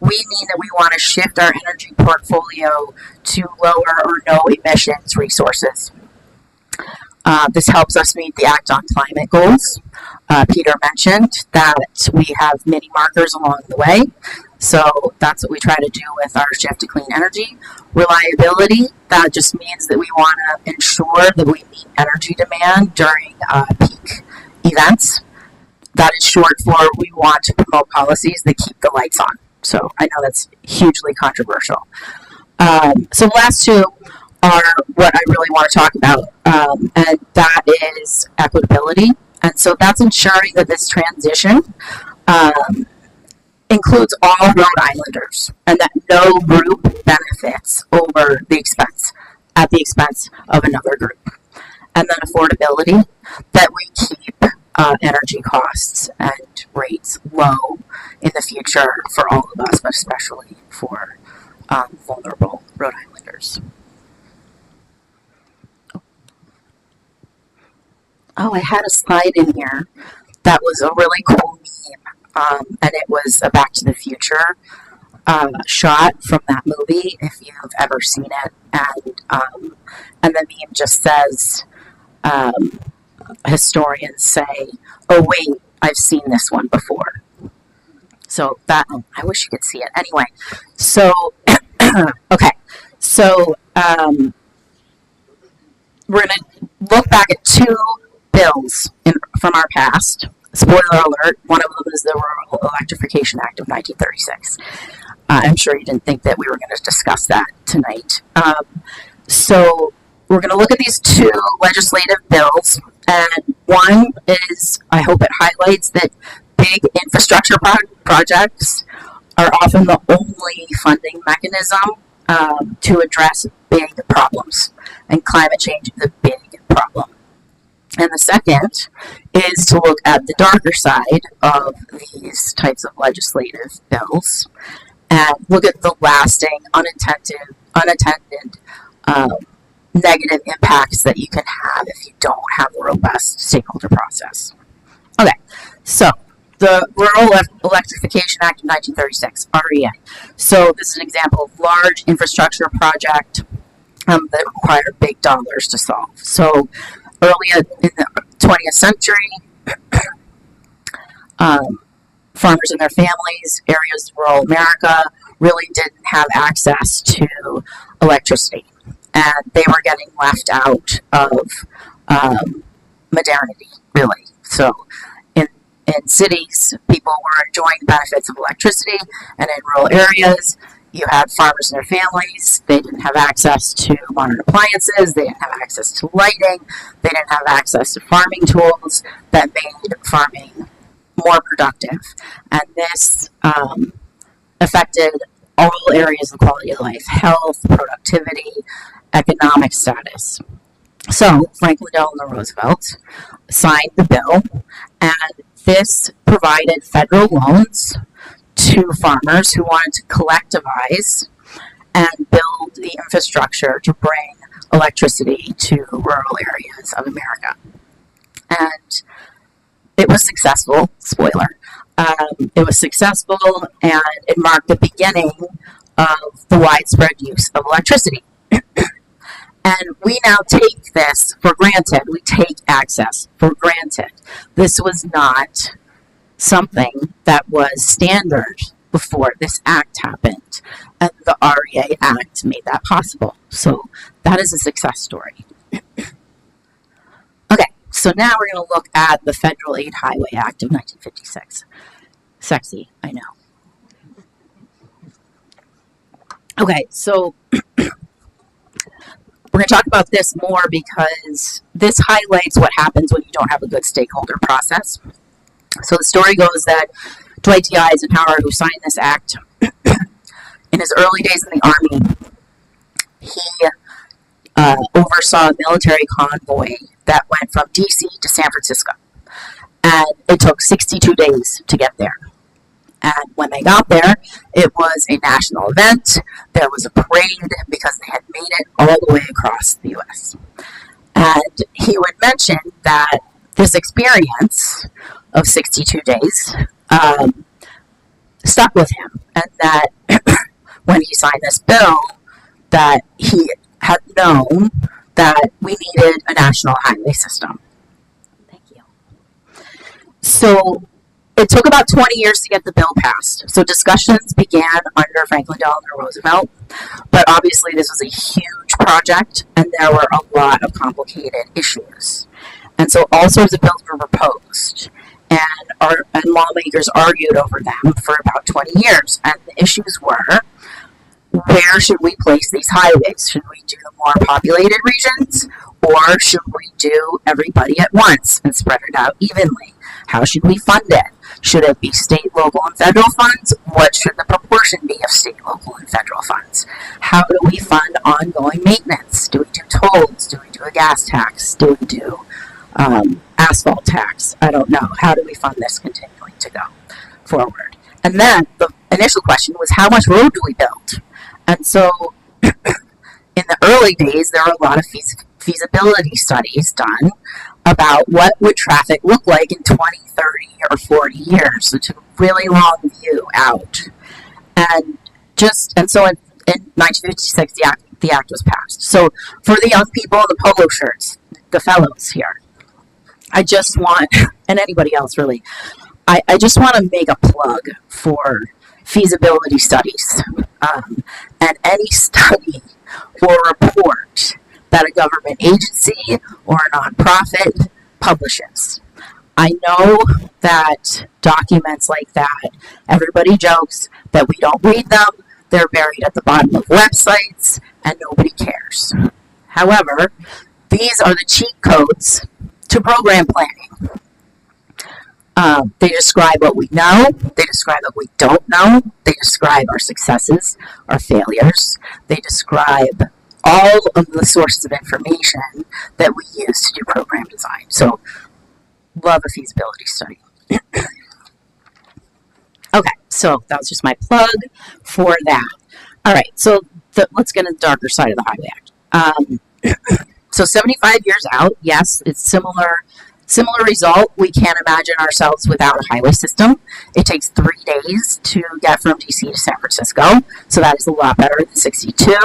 we mean that we want to shift our energy portfolio to lower or no emissions resources. This helps us meet the Act on Climate goals. Peter mentioned that we have many markers along the way. So that's what we try to do with our shift to clean energy. Reliability, that just means that we want to ensure that we meet energy demand during peak events. That is short for we want to promote policies that keep the lights on. So I know that's hugely controversial. So the last two are what I really want to talk about, and that is equitability. And so that's ensuring that this transition includes all Rhode Islanders, and that no group benefits over the expense at the expense of another group. And then affordability, that we keep energy costs and rates low in the future for all of us, but especially for vulnerable Rhode Islanders. Oh, I had a slide in here that was a really cool meme, and it was a Back to the Future shot from that movie, if you've ever seen it, and the meme just says, historians say, "Oh wait, I've seen this one before." So that, I wish you could see it. Anyway, so okay, so we're going to look back at two bills from our past. Spoiler alert, one of them is the Rural Electrification Act of 1936. I'm sure you didn't think that we were going to discuss that tonight. So we're going to look at these two legislative bills, and one is, I hope it highlights that big infrastructure projects are often the only funding mechanism to address big problems, and climate change is a big problem. And the second is to look at the darker side of these types of legislative bills and look at the lasting, unattended negative impacts that you can have if you don't have a robust stakeholder process. Okay, so the Rural Electrification Act of 1936, REA. So this is an example of large infrastructure project that require big dollars to solve. So early in the 20th century, farmers and their families, areas of rural America, really didn't have access to electricity, and they were getting left out of modernity, really. So in cities, people were enjoying the benefits of electricity, and in rural areas, you had farmers and their families. They didn't have access to modern appliances. They didn't have access to lighting. They didn't have access to farming tools that made farming more productive. And this affected all areas of quality of life: health, productivity, economic status. So Franklin Delano Roosevelt signed the bill, and this provided federal loans to farmers who wanted to collectivize and build the infrastructure to bring electricity to rural areas of America. And it was successful, spoiler. It was successful, and it marked the beginning of the widespread use of electricity. And we now take this for granted. We take access for granted. This was not something that was standard before this act happened, and the REA Act made that possible. So that is a success story. Okay, so now we're going to look at the Federal Aid Highway Act of 1956. Sexy, I know. Okay, so we're going to talk about this more because this highlights what happens when you don't have a good stakeholder process. So the story goes that Dwight D. Eisenhower, who signed this act, in his early days in the Army, he oversaw a military convoy that went from D.C. to San Francisco. And it took 62 days to get there. And when they got there, it was a national event. There was a parade because they had made it all the way across the U.S. And he would mention that this experience of 62 days stuck with him, and that when he signed this bill, that he had known that we needed a national highway system. Thank you. So it took about 20 years to get the bill passed. So discussions began under Franklin Delano Roosevelt, but obviously this was a huge project, and there were a lot of complicated issues. And so all sorts of bills were proposed, and lawmakers argued over them for about 20 years. And the issues were, where should we place these highways? Should we do the more populated regions, or should we do everybody at once and spread it out evenly? How should we fund it? Should it be state, local, and federal funds? What should the proportion be of state, local, and federal funds? How do we fund ongoing maintenance? Do we do tolls? Do we do a gas tax? Do we do asphalt tax? I don't know. How do we fund this continuing to go forward? And then the initial question was, how much road do we build? And so in the early days, there were a lot of feasibility studies done about what would traffic look like in 20, 30, or 40 years. So it took a really long view out. And so in 1956, the act was passed. So for the young people in the polo shirts, the fellows here, I just want, and anybody else really, I just want to make a plug for feasibility studies. And any study or report that a government agency or a nonprofit publishes, I know that documents like that, everybody jokes that we don't read them, they're buried at the bottom of websites, and nobody cares. However, these are the cheat codes to program planning. They describe what we know, they describe what we don't know, they describe our successes, our failures, they describe all of the sources of information that we use to do program design. So, love a feasibility study. Okay, so that was just my plug for that. All right, so let's get into the darker side of the Highway Act. So 75 years out, yes, it's similar result. We can't imagine ourselves without a highway system. It takes 3 days to get from DC to San Francisco, so that is a lot better than 62.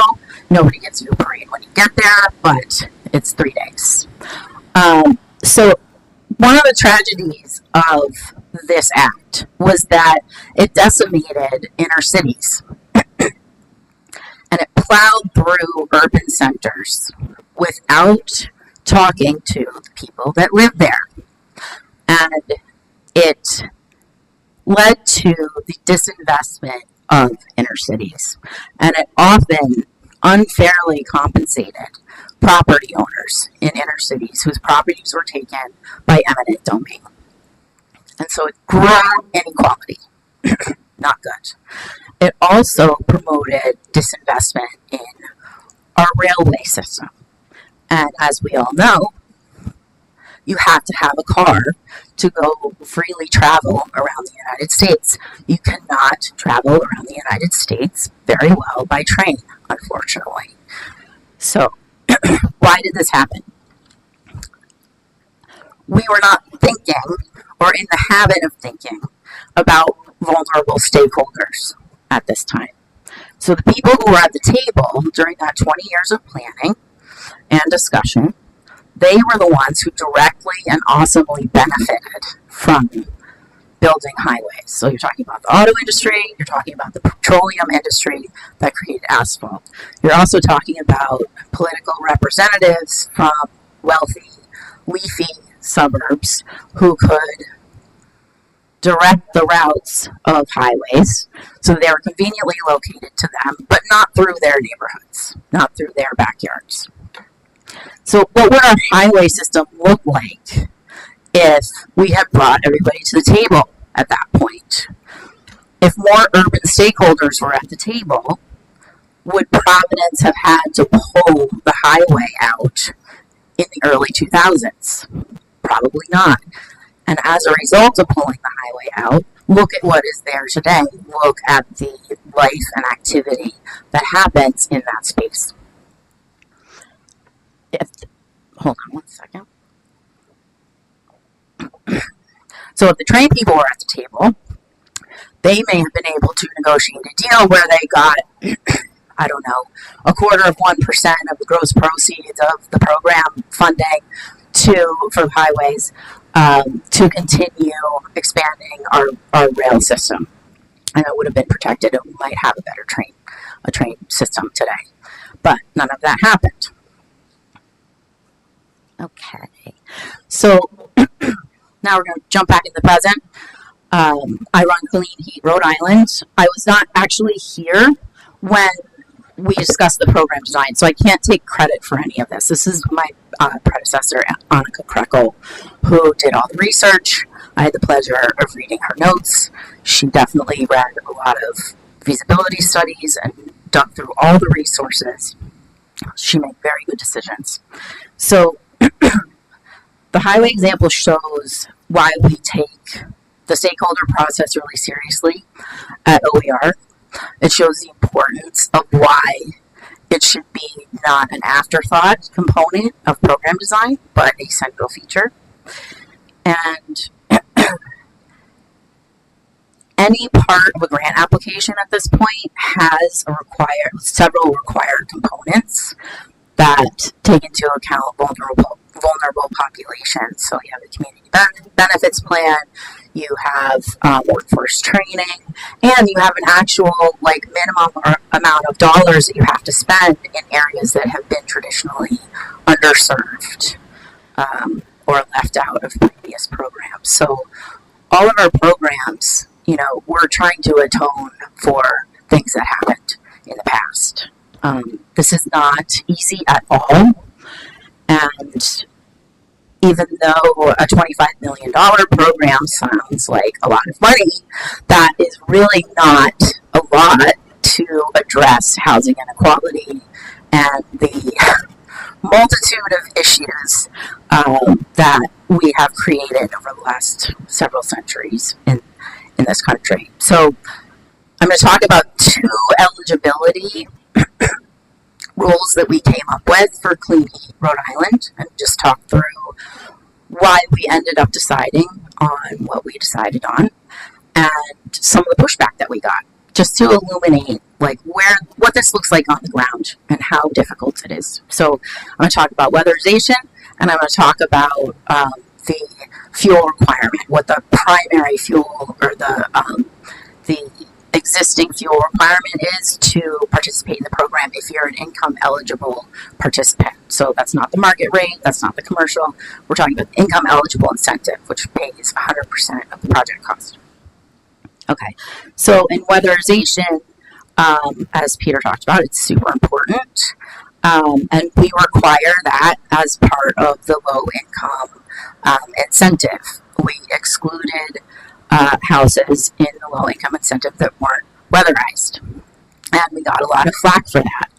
Nobody gets to do a parade when you get there, but it's 3 days. So one of the tragedies of this act was that it decimated inner cities. And it plowed through urban centers without talking to the people that live there. And it led to the disinvestment of inner cities. And it often unfairly compensated property owners in inner cities whose properties were taken by eminent domain. And so it grew inequality. Not good. It also promoted disinvestment in our railway system. And as we all know, you have to have a car to go freely travel around the United States. You cannot travel around the United States very well by train, unfortunately. So, why did this happen? We were not thinking, or in the habit of thinking, about vulnerable stakeholders at this time. So the people who were at the table during that 20 years of planning and discussion, they were the ones who directly and awesomely benefited from building highways. So you're talking about the auto industry, you're talking about the petroleum industry that created asphalt. You're also talking about political representatives from wealthy, leafy suburbs who could direct the routes of highways so they were conveniently located to them, but not through their neighborhoods, not through their backyards. So what would our highway system look like if we had brought everybody to the table at that point? If more urban stakeholders were at the table, would Providence have had to pull the highway out in the early 2000s? Probably not. And as a result of pulling the highway out, look at what is there today. Look at the life and activity that happens in that space. Hold on one second. So if the train people were at the table, they may have been able to negotiate a deal where they got, I don't know, 0.25% of the gross proceeds of the program funding for highways to continue expanding our rail system. And it would have been protected, and we might have a train system today. But none of that happened. Okay, so now we're going to jump back in the present. I run Clean Heat Rhode Island. I was not actually here when we discussed the program design, so I can't take credit for any of this. This is my predecessor, Annika Krekel, who did all the research. I had the pleasure of reading her notes. She definitely read a lot of feasibility studies and dug through all the resources. She made very good decisions. So the highway example shows why we take the stakeholder process really seriously at OER. It shows the importance of why it should be not an afterthought component of program design, but a central feature. And any part of a grant application at this point has several required components that take into account vulnerable populations. So you have the community benefits plan, you have workforce training, and you have an actual minimum amount of dollars that you have to spend in areas that have been traditionally underserved. or left out of previous programs. So all of our programs, we're trying to atone for things that happened in the past. This is not easy at all. And even though a $25 million program sounds like a lot of money, that is really not a lot to address housing inequality and the multitude of issues that we have created over the last several centuries in this country. So I'm going to talk about two eligibility rules that we came up with for Clean Heat Rhode Island, and just talk through why we ended up deciding on what we decided on and some of the pushback that we got, just to illuminate what this looks like on the ground and how difficult it is. So I'm going to talk about weatherization, and I'm going to talk about the fuel requirement, what the primary fuel or the existing fuel requirement is to participate in the program if you're an income eligible participant. So that's not the market rate, that's not the commercial. We're talking about the income eligible incentive, which pays 100% of the project cost. Okay, so in weatherization, as Peter talked about, it's super important. And we require that as part of the low income incentive. We excluded houses in the low income incentive that weren't weatherized. And we got a lot of flack for that.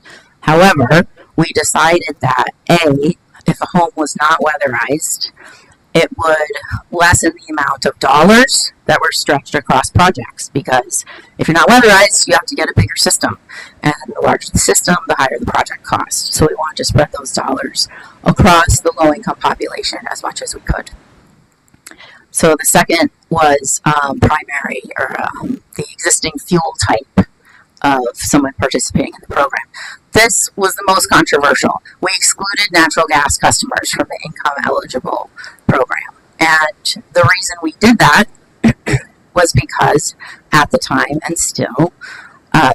However, we decided that if a home was not weatherized, it would lessen the amount of dollars that were stretched across projects, because if you're not weatherized, you have to get a bigger system. And the larger the system, the higher the project cost. So we wanted to spread those dollars across the low income population as much as we could. So the second was primary, or the existing fuel type of someone participating in the program. This was the most controversial. We excluded natural gas customers from the income eligible program. And the reason we did that was because at the time, and still,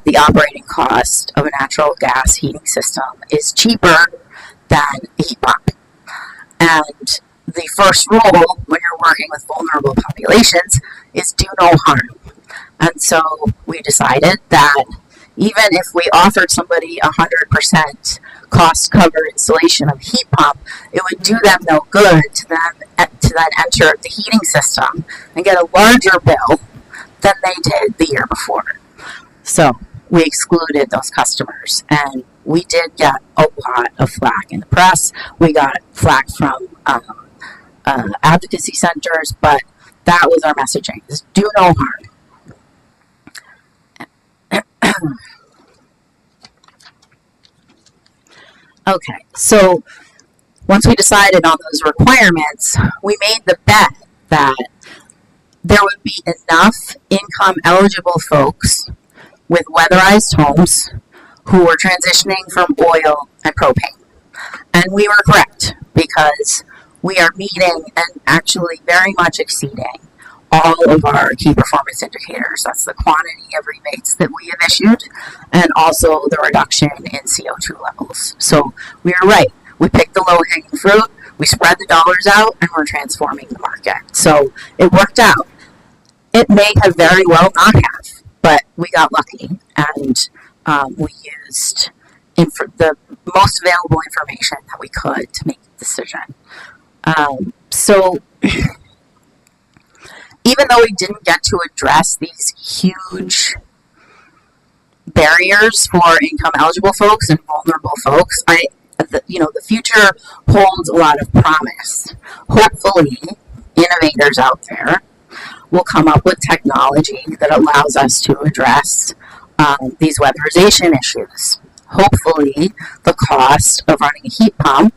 the operating cost of a natural gas heating system is cheaper than a heat pump. And the first rule when you're working with vulnerable populations is do no harm. And so we decided that even if we offered somebody 100% cost cover installation of a heat pump, it would do them no good to then enter the heating system and get a larger bill than they did the year before. So we excluded those customers, and we did get a lot of flack in the press. We got flack from advocacy centers, but that was our messaging, is do no harm. Okay, so once we decided on those requirements, we made the bet that there would be enough income eligible folks with weatherized homes who were transitioning from oil and propane. And we were correct, because we are meeting and actually very much exceeding all of our key performance indicators. That's the quantity of rebates that we have issued, and also the reduction in CO2 levels. So we were right. We picked the low-hanging fruit, we spread the dollars out, and we're transforming the market. So it worked out. It may have very well not have, but we got lucky, and we used the most available information that we could to make the decision. So even though we didn't get to address these huge barriers for income eligible folks and vulnerable folks, the future holds a lot of promise. Hopefully, innovators out there will come up with technology that allows us to address these weatherization issues. Hopefully, the cost of running a heat pump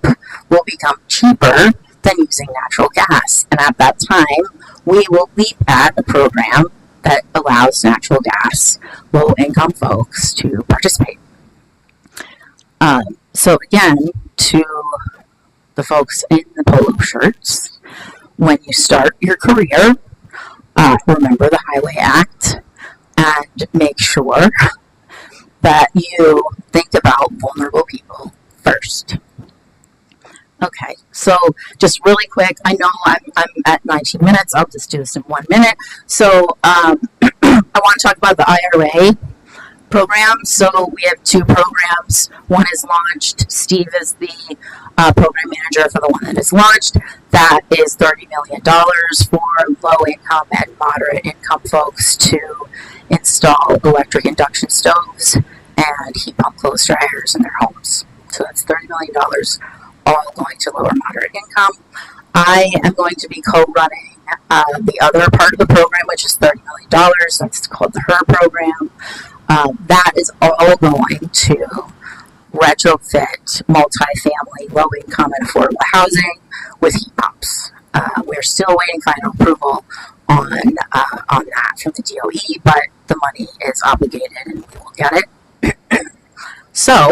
will become cheaper than using natural gas. And at that time, we will leap at a program that allows natural gas low-income folks to participate. So again, to the folks in the polo shirts, when you start your career, remember the Highway Act and make sure that you think about vulnerable people first. Okay, So just really quick, I know I'm at 19 minutes. I'll just do this in 1 minute. So I want to talk about the IRA program. So we have two programs. One is launched. Steve is the program manager for the one that is launched. That is $30 million for low income and moderate income folks to install electric induction stoves and heat pump clothes dryers in their homes. So that's $30 million, all going to lower moderate income. I am going to be co-running the other part of the program, which is $30 million. That's called the HER program. That is all going to retrofit multifamily, low-income, and affordable housing with heat pumps. We're still waiting final approval on that from the DOE, but the money is obligated and we will get it. So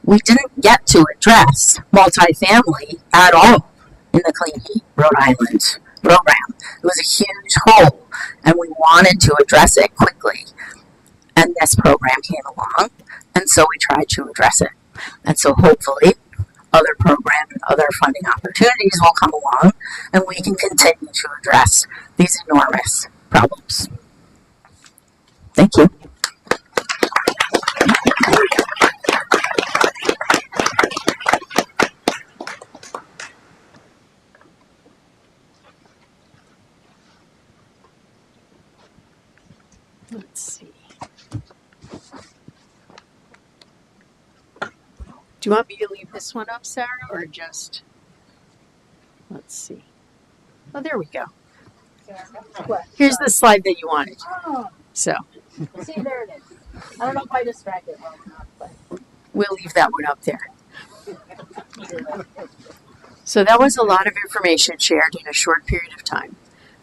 we didn't get to address multifamily at all in the Clean Heat Rhode Island program. It was a huge hole, and we wanted to address it quickly. And this program came along, and so we tried to address it. And so hopefully other programs and other funding opportunities will come along, and we can continue to address these enormous problems. Thank you. Let's see. Do you want me to leave this one up, Sarah, or just? Let's see. Oh, there we go. Here's the slide that you wanted. So See, there it is. I don't know if I distracted well enough, but we'll leave that one up there. So that was a lot of information shared in a short period of time.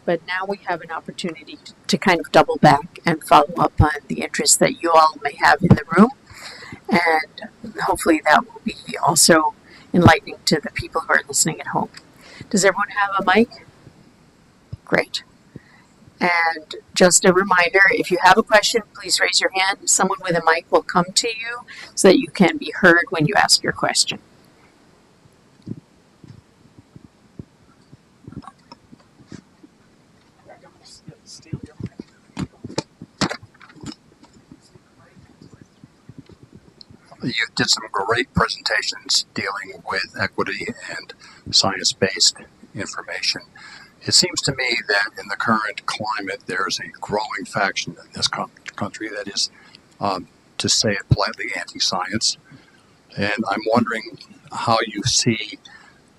But now we have an opportunity to kind of double back and follow up on the interest that you all may have in the room. And hopefully that will be also enlightening to the people who are listening at home. Does everyone have a mic? Great. And just a reminder, if you have a question, please raise your hand. Someone with a mic will come to you so that you can be heard when you ask your question. You did some great presentations dealing with equity and science-based information. It seems to me that in the current climate, there's a growing faction in this country that is, to say it politely, anti-science. And I'm wondering how you see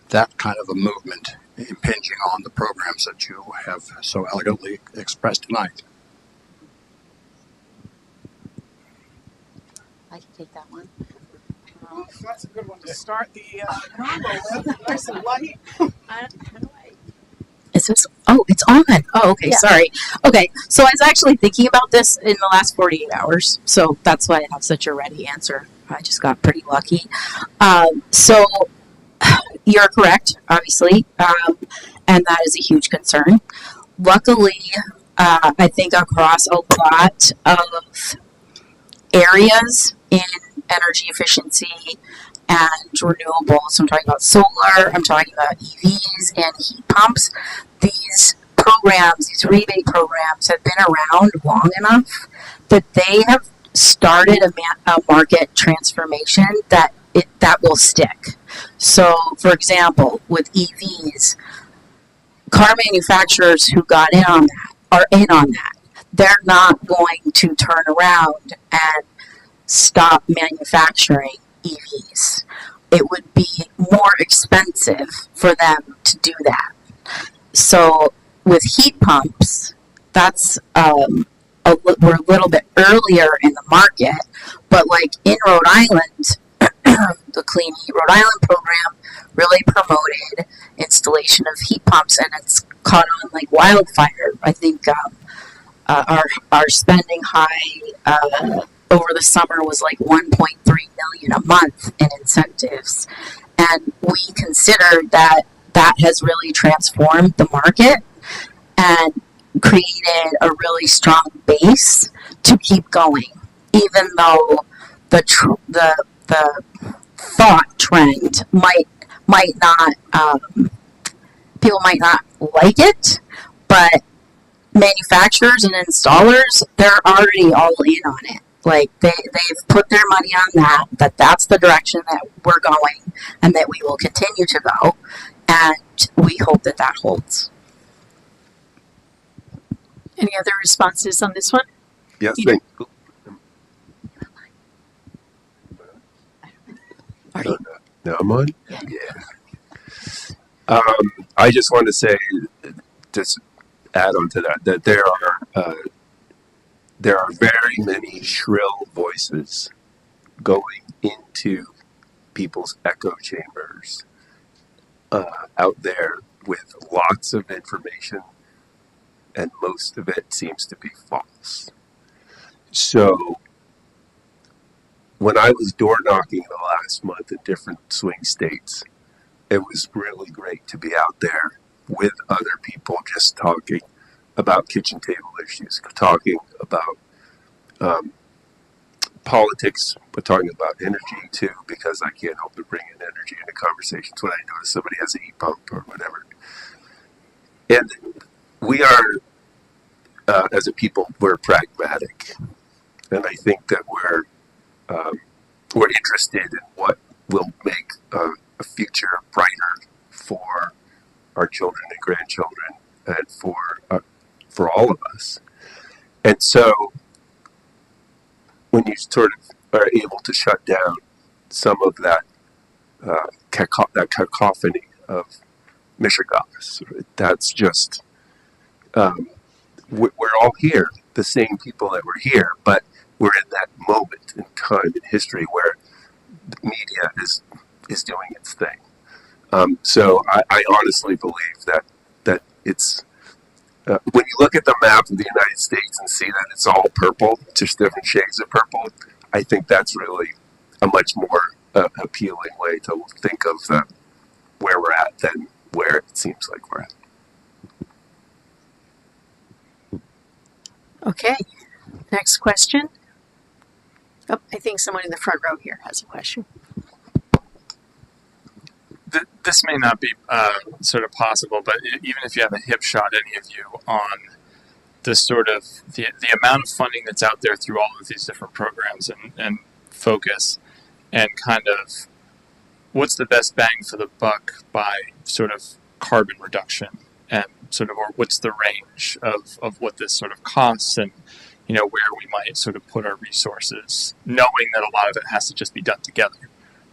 that kind of a movement impinging on the programs that you have so elegantly expressed tonight. I can take that one. That's a good one to start the combo with. Nice and light. Is this? Oh, it's on. Oh, okay. Yeah. Sorry. Okay. So I was actually thinking about this in the last 48 hours. So that's why I have such a ready answer. I just got pretty lucky. So you're correct, obviously. And that is a huge concern. Luckily, I think across a lot of areas in energy efficiency and renewables. I'm talking about solar, I'm talking about EVs and heat pumps. These programs, these rebate programs have been around long enough that they have started a market transformation that will stick. So, for example, with EVs, car manufacturers who got in on that are in on that. They're not going to turn around and stop manufacturing EVs. It would be more expensive for them to do that. So with heat pumps, that's we're a little bit earlier in the market, but like in Rhode Island, the Clean Heat Rhode Island program really promoted installation of heat pumps, and it's caught on like wildfire. I think our spending high over the summer was like 1.3 million a month in incentives, and we considered that has really transformed the market and created a really strong base to keep going, even though the thought trend might might not, people might not like it, but manufacturers and installers, they're already all in on it. Like they've put their money on that's the direction that we're going and that we will continue to go. And we hope that that holds. Any other responses on this one? Yes, Peter? Now I'm on? Yeah. I just want to say, just add on to that, that there are very many shrill voices going into people's echo chambers out there with lots of information, and most of it seems to be false. So when I was door knocking the last month in different swing states, it was really great to be out there with other people just talking about kitchen table issues, talking about politics, but talking about energy too, because I can't help but bring in energy into conversations when I notice somebody has a heat pump or whatever. And we are, as a people, we're pragmatic, and I think that we're interested in what will make a future brighter for our children and grandchildren, and for all of us. And so, when you sort of are able to shut down some of that that cacophony of Michigas, that's just we're all here, the same people that were here, but we're in that moment in time in history where the media is doing its thing. So I honestly believe that it's when you look at the map of the United States and see that it's all purple, just different shades of purple, I think that's really a much more appealing way to think of where we're at than where it seems like we're at. Okay. Next question. Oh, I think someone in the front row here has a question. This may not be sort of possible, but even if you have a hip shot, any of you, on the sort of the amount of funding that's out there through all of these different programs and focus, and kind of what's the best bang for the buck by sort of carbon reduction, and sort of, or what's the range of what this sort of costs, and where we might sort of put our resources, knowing that a lot of it has to just be done together.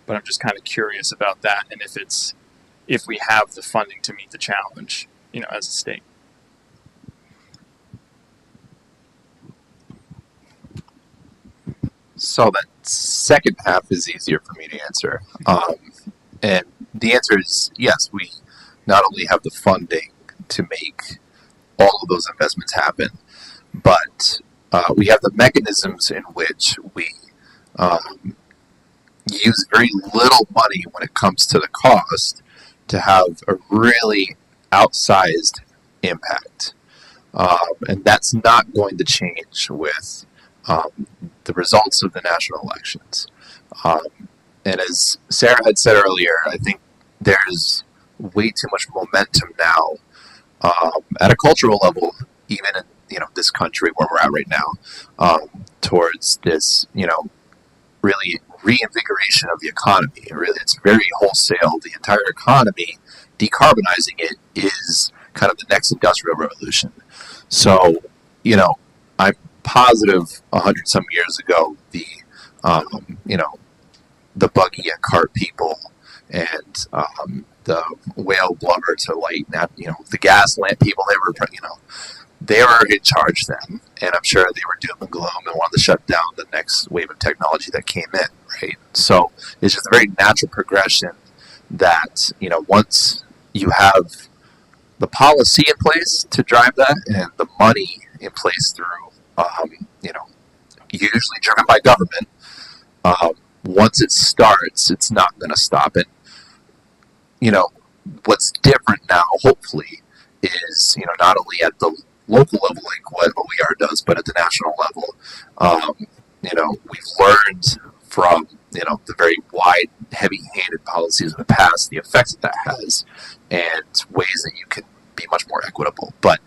But I'm just kind of curious about that, and if we have the funding to meet the challenge, as a state. So that second half is easier for me to answer. And the answer is yes, we not only have the funding to make all of those investments happen, but we have the mechanisms in which we use very little money when it comes to the cost to have a really outsized impact. And that's not going to change with the results of the national elections. And as Sarah had said earlier, I think there's way too much momentum now at a cultural level, even in this country where we're at right now, towards this really reinvigoration of the economy. Really, it's very wholesale. The entire economy, decarbonizing it is kind of the next industrial revolution. So, I'm positive 100 some years ago, the buggy and cart people and the whale blubber to light, the gas lamp people, they were in charge then, and I'm sure they were doom and gloom and wanted to shut down the next wave of technology that came in, right? So it's just a very natural progression that, once you have the policy in place to drive that and the money in place through, usually driven by government, once it starts, it's not going to stop it. What's different now, hopefully, is, not only at the local level, like what OER does, but at the national level, we've learned from the very wide, heavy-handed policies of the past, the effects that has, and ways that you can be much more equitable. But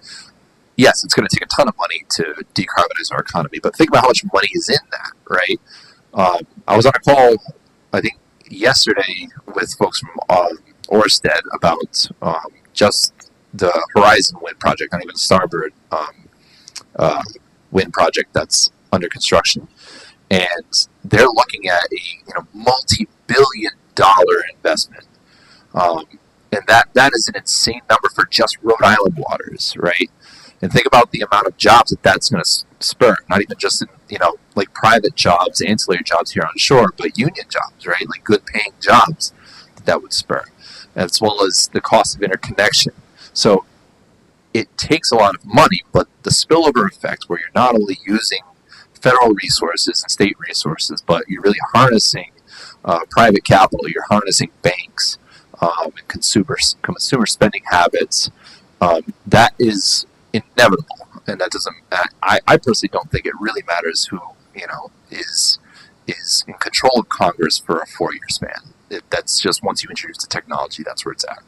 yes, it's going to take a ton of money to decarbonize our economy. But think about how much money is in that, right? I was on a call, I think, yesterday with folks from Orsted about just the Horizon Wind project, not even the Starboard wind project that's under construction. And they're looking at a multi-billion-dollar investment. And that is an insane number for just Rhode Island waters, right? And think about the amount of jobs that's going to spur, not even just in, like private jobs, ancillary jobs here on shore, but union jobs, right? Like good paying jobs that would spur, as well as the cost of interconnection. So it takes a lot of money, but the spillover effect where you're not only using federal resources and state resources, but you're really harnessing private capital, you're harnessing banks and consumer spending habits, that is inevitable. And that doesn't, I personally don't think it really matters who, is in control of Congress for a 4-year span. That's just once you introduce the technology, that's where it's at.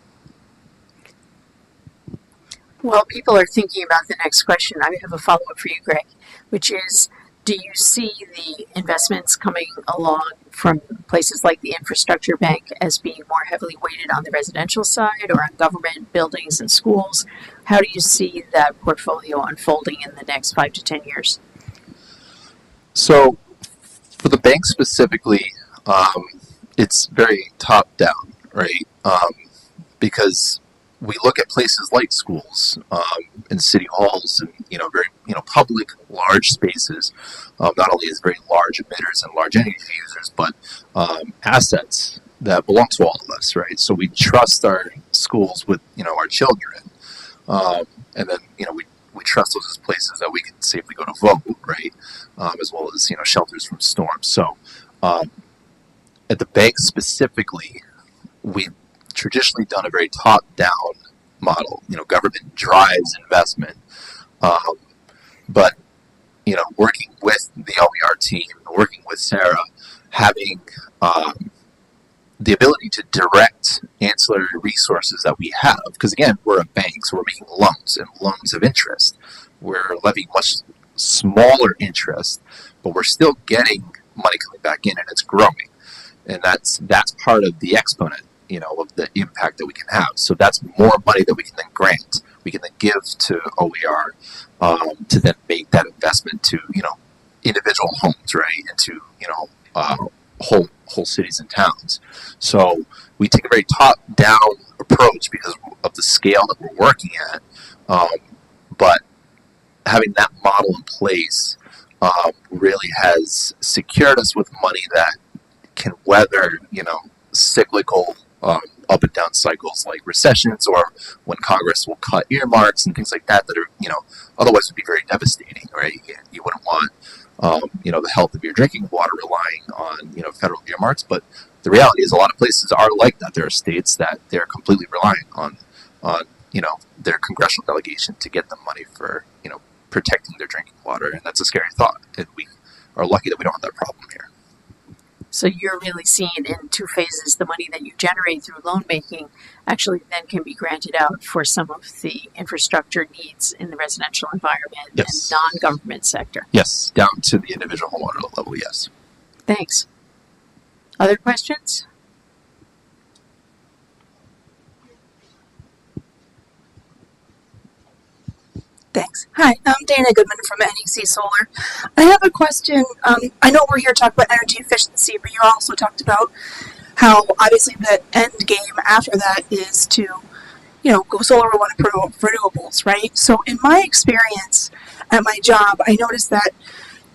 While people are thinking about the next question, I have a follow-up for you, Greg, which is, do you see the investments coming along from places like the Infrastructure Bank as being more heavily weighted on the residential side or on government buildings and schools? How do you see that portfolio unfolding in the next 5 to 10 years? So for the bank specifically, it's very top-down, right? Because we look at places like schools and city halls and very public large spaces, not only as very large emitters and large energy users, but assets that belong to all of us, right? So we trust our schools with our children, and then we trust those as places that we can safely go to vote, right? As well as shelters from storms. So at the bank specifically, we've traditionally done a very top-down model. Government drives investment, but working with the OER team, working with Sarah, having the ability to direct ancillary resources that we have, because again, we're a bank, so we're making loans and loans of interest. We're levying much smaller interest, but we're still getting money coming back in, and it's growing, and that's part of the exponent, of the impact that we can have. So that's more money that we can then grant, we can then give to OER to then make that investment to individual homes, right, and to whole cities and towns. So we take a very top-down approach because of the scale that we're working at. But having that model in place really has secured us with money that can weather, cyclical up and down cycles like recessions, or when Congress will cut earmarks and things like that are, otherwise would be very devastating, right? You wouldn't want, the health of your drinking water relying on, federal earmarks. But the reality is a lot of places are like that. There are states that they're completely relying on their congressional delegation to get them money for, protecting their drinking water. And that's a scary thought. And we are lucky that we don't have that problem here. So you're really seeing in 2 phases the money that you generate through loan making actually then can be granted out for some of the infrastructure needs in the residential environment and non-government sector. Yes, down to the individual homeowner level, yes. Thanks. Other questions? Thanks. Hi, I'm Dana Goodman from NEC Solar. I have a question. I know we're here to talk about energy efficiency, but you also talked about how obviously the end game after that is to, go solar or want to promote renewables, right? So in my experience at my job, I noticed that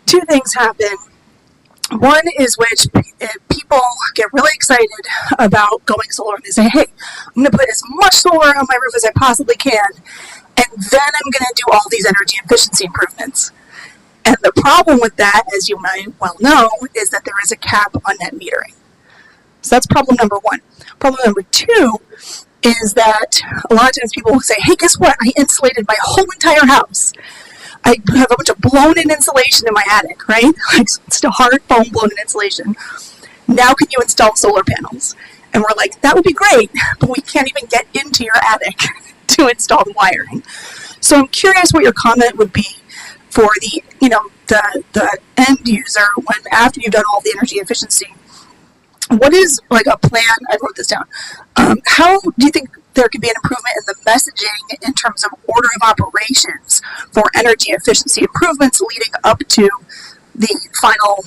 2 things happen. One is which people get really excited about going solar and they say, hey, I'm going to put as much solar on my roof as I possibly can. And then I'm going to do all these energy efficiency improvements. And the problem with that, as you might well know, is that there is a cap on net metering. So that's problem number 1. Problem number 2 is that a lot of times people will say, hey, guess what? I insulated my whole entire house. I have a bunch of blown-in insulation in my attic, right? Like still hard foam blown-in insulation. Now can you install solar panels? And we're like, that would be great, but we can't even get into your attic to install the wiring. So I'm curious what your comment would be for the, the end user when after you've done all the energy efficiency. What is like a plan? I wrote this down. How do you think there could be an improvement in the messaging in terms of order of operations for energy efficiency improvements leading up to the final,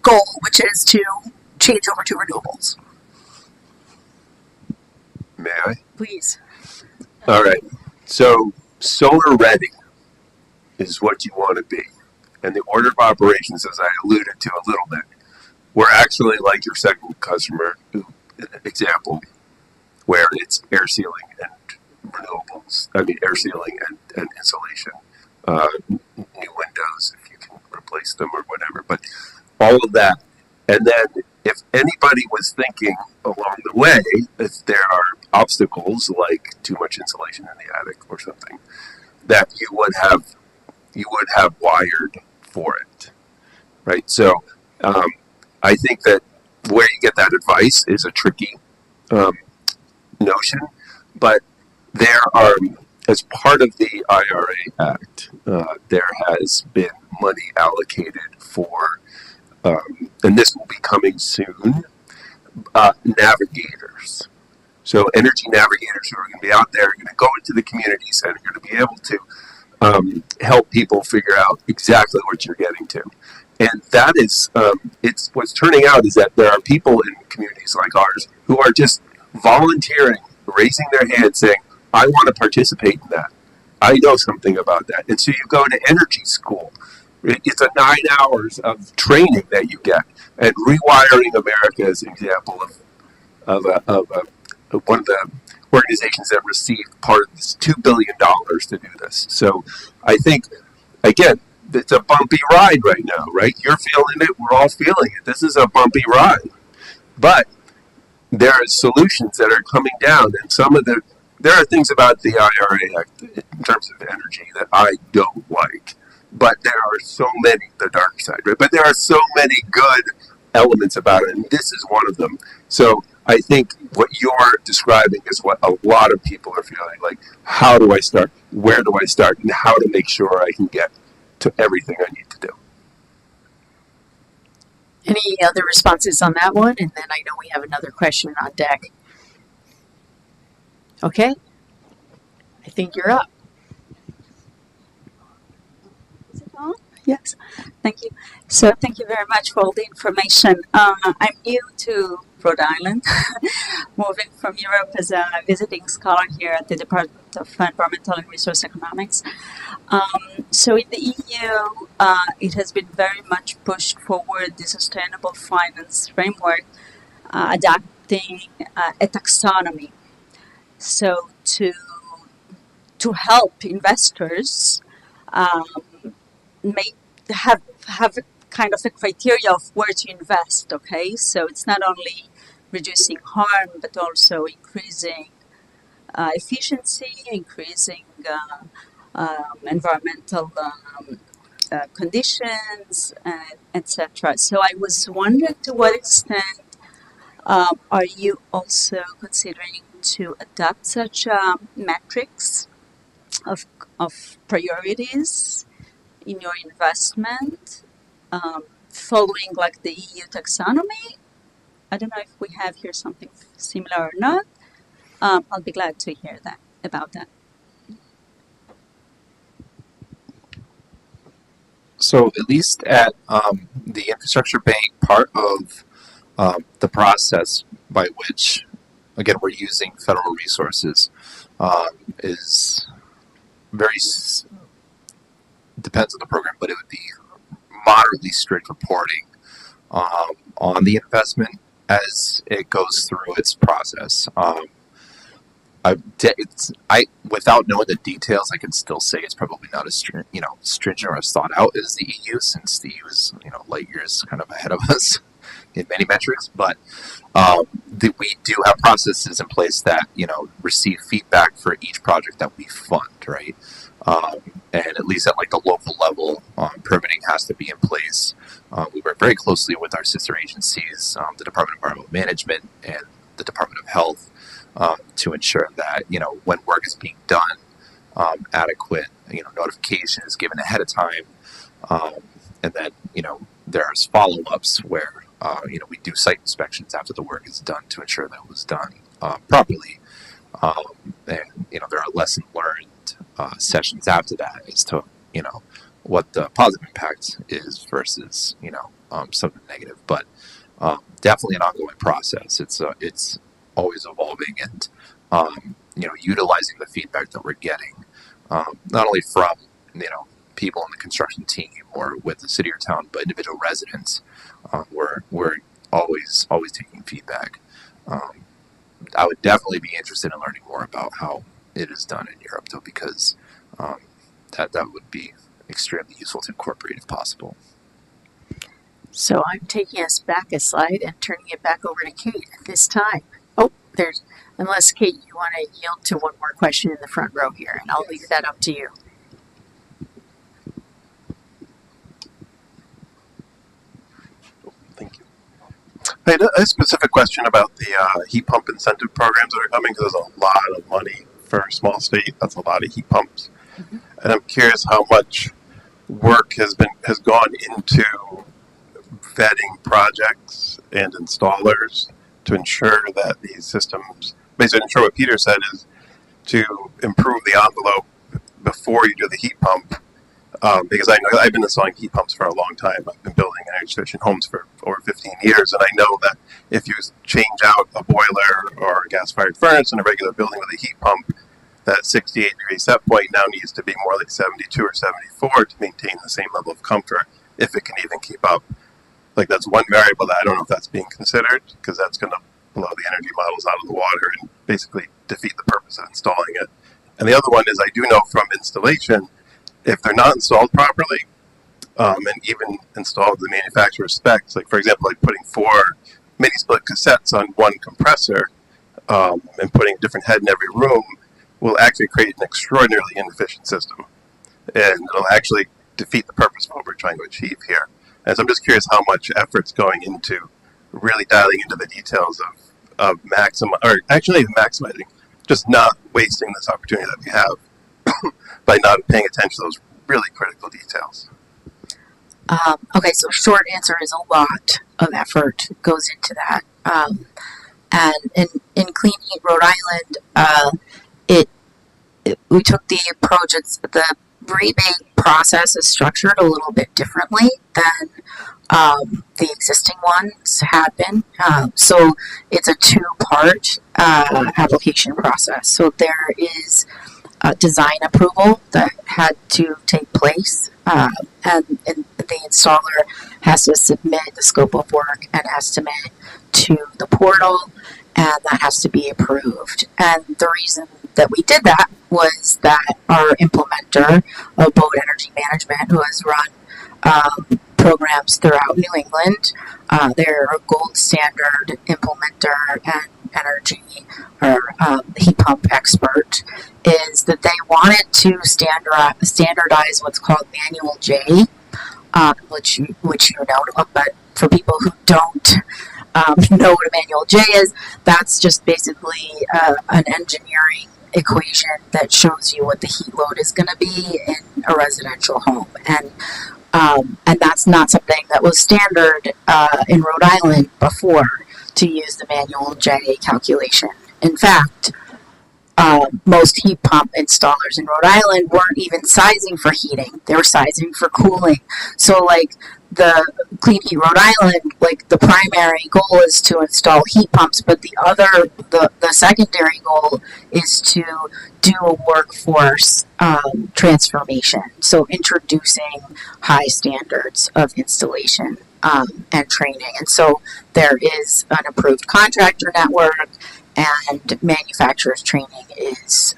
goal, which is to change over to renewables? May I? Please. All right. So solar ready is what you want to be. And the order of operations, as I alluded to a little bit, we're actually like your second customer example, where it's air sealing and renewables. I mean, air sealing and insulation, new windows if you can replace them or whatever. But all of that. And then if anybody was thinking along the way, if there are obstacles like too much insulation in the attic or something, that you would have wired for it, right? So I think that where you get that advice is a tricky notion, but there are, as part of the IRA Act, there has been money allocated for, and this will be coming soon, navigators. So energy navigators who are going to be out there, are going to go into the communities and are going to be able to help people figure out exactly what you're getting to. And that is, it's what's turning out is that there are people in communities like ours who are just volunteering, raising their hand, saying, I want to participate in that. I know something about that. And so you go to energy school. It's a 9 hours of training that you get. And Rewiring America is an example of one of the organizations that received part of this $2 billion to do this. So I think, again, it's a bumpy ride right now, right? You're feeling it. We're all feeling it. This is a bumpy ride. But there are solutions that are coming down. And there are things about the IRA Act in terms of energy that I don't like. But there are so many, the dark side, right? But there are so many good elements about it. And this is one of them. So I think what you're describing is what a lot of people are feeling. Like, how do I start? Where do I start? And how to make sure I can get to everything I need to do. Any other responses on that one? And then I know we have another question on deck. Okay. I think you're up. Is it on? Yes. Thank you. So thank you very much for all the information. I'm new to Rhode Island, moving from Europe as a visiting scholar here at the Department of Environmental and Resource Economics. So in the EU, it has been very much pushed forward the sustainable finance framework, adapting a taxonomy. So to help investors have kind of a criteria of where to invest, okay? So it's not only reducing harm, but also increasing efficiency, increasing environmental conditions, etc. So I was wondering to what extent are you also considering to adopt such metrics of priorities in your investment, following like the EU taxonomy? I don't know if we have here something similar or not. I'll be glad to hear about that. So at least at the infrastructure bank, part of the process by which, again, we're using federal resources is very, depends on the program, but it would be moderately strict reporting on the investment as it goes through its process. Without knowing the details, I can still say it's probably not as stringent or as thought out as the EU, since the EU is light years kind of ahead of us in many metrics. But we do have processes in place that receive feedback for each project that we fund, right? And at least at like the local level, permitting has to be in place. We work very closely with our sister agencies, the Department of Environmental Management and the Department of Health, to ensure that, when work is being done, adequate, notification is given ahead of time. And then, there's follow-ups where, we do site inspections after the work is done to ensure that it was done properly. And, there are lesson learned sessions after that as to, what the positive impact is versus, something negative. But definitely an ongoing process. It's always evolving and, utilizing the feedback that we're getting, not only from, people in the construction team or with the city or town, but individual residents. We're always taking feedback. I would definitely be interested in learning more about how it is done in Europe, though, because that would be extremely useful to incorporate if possible. So I'm taking us back a slide and turning it back over to Kate at this time. Oh, unless Kate, you want to yield to one more question in the front row here, and I'll leave that up to you. Thank you. I had a specific question about the heat pump incentive programs that are coming, because there's a lot of money for a small state. That's a lot of heat pumps. Mm-hmm. And I'm curious how much work has gone into vetting projects and installers to ensure that these systems, basically ensure what Peter said is to improve the envelope before you do the heat pump. Because I know I've been installing heat pumps for a long time. I've been building energy efficient homes for over 15 years, and I know that if you change out a boiler or a gas-fired furnace in a regular building with a heat pump, that 68-degree set point now needs to be more like 72 or 74 to maintain the same level of comfort, if it can even keep up. Like, that's one variable that I don't know if that's being considered, because that's going to blow the energy models out of the water and basically defeat the purpose of installing it. And the other one is, I do know from installation, if they're not installed properly, and even installed to the manufacturer's specs, like for example, like putting 4 mini split cassettes on one compressor, and putting a different head in every room, will actually create an extraordinarily inefficient system. And it'll actually defeat the purpose of what we're trying to achieve here. And so I'm just curious how much effort's going into really dialing into the details of maximizing, just not wasting this opportunity that we have by not paying attention to those really critical details. Okay, so short answer is a lot of effort goes into that. And in Clean Heat Rhode Island, we took the approach, the rebate process is structured a little bit differently than the existing ones had been. So it's a 2-part application process. So there is design approval that had to take place, and the installer has to submit the scope of work and estimate to the portal, and that has to be approved. And the reason that we did that was that our implementer of Rhode Energy Management, who has run programs throughout New England, they're a gold standard implementer and energy or heat pump expert, is that they wanted to standardize what's called Manual J, which you know, but for people who don't know what a Manual J is, that's just basically an engineering equation that shows you what the heat load is going to be in a residential home, and that's not something that was standard in Rhode Island before, to use the Manual J calculation. In fact, most heat pump installers in Rhode Island weren't even sizing for heating; they were sizing for cooling. So, like, the Clean Heat Rhode Island, like, the primary goal is to install heat pumps, but the secondary goal is to do a workforce transformation. So introducing high standards of installation and training. And so there is an approved contractor network, and manufacturer's training is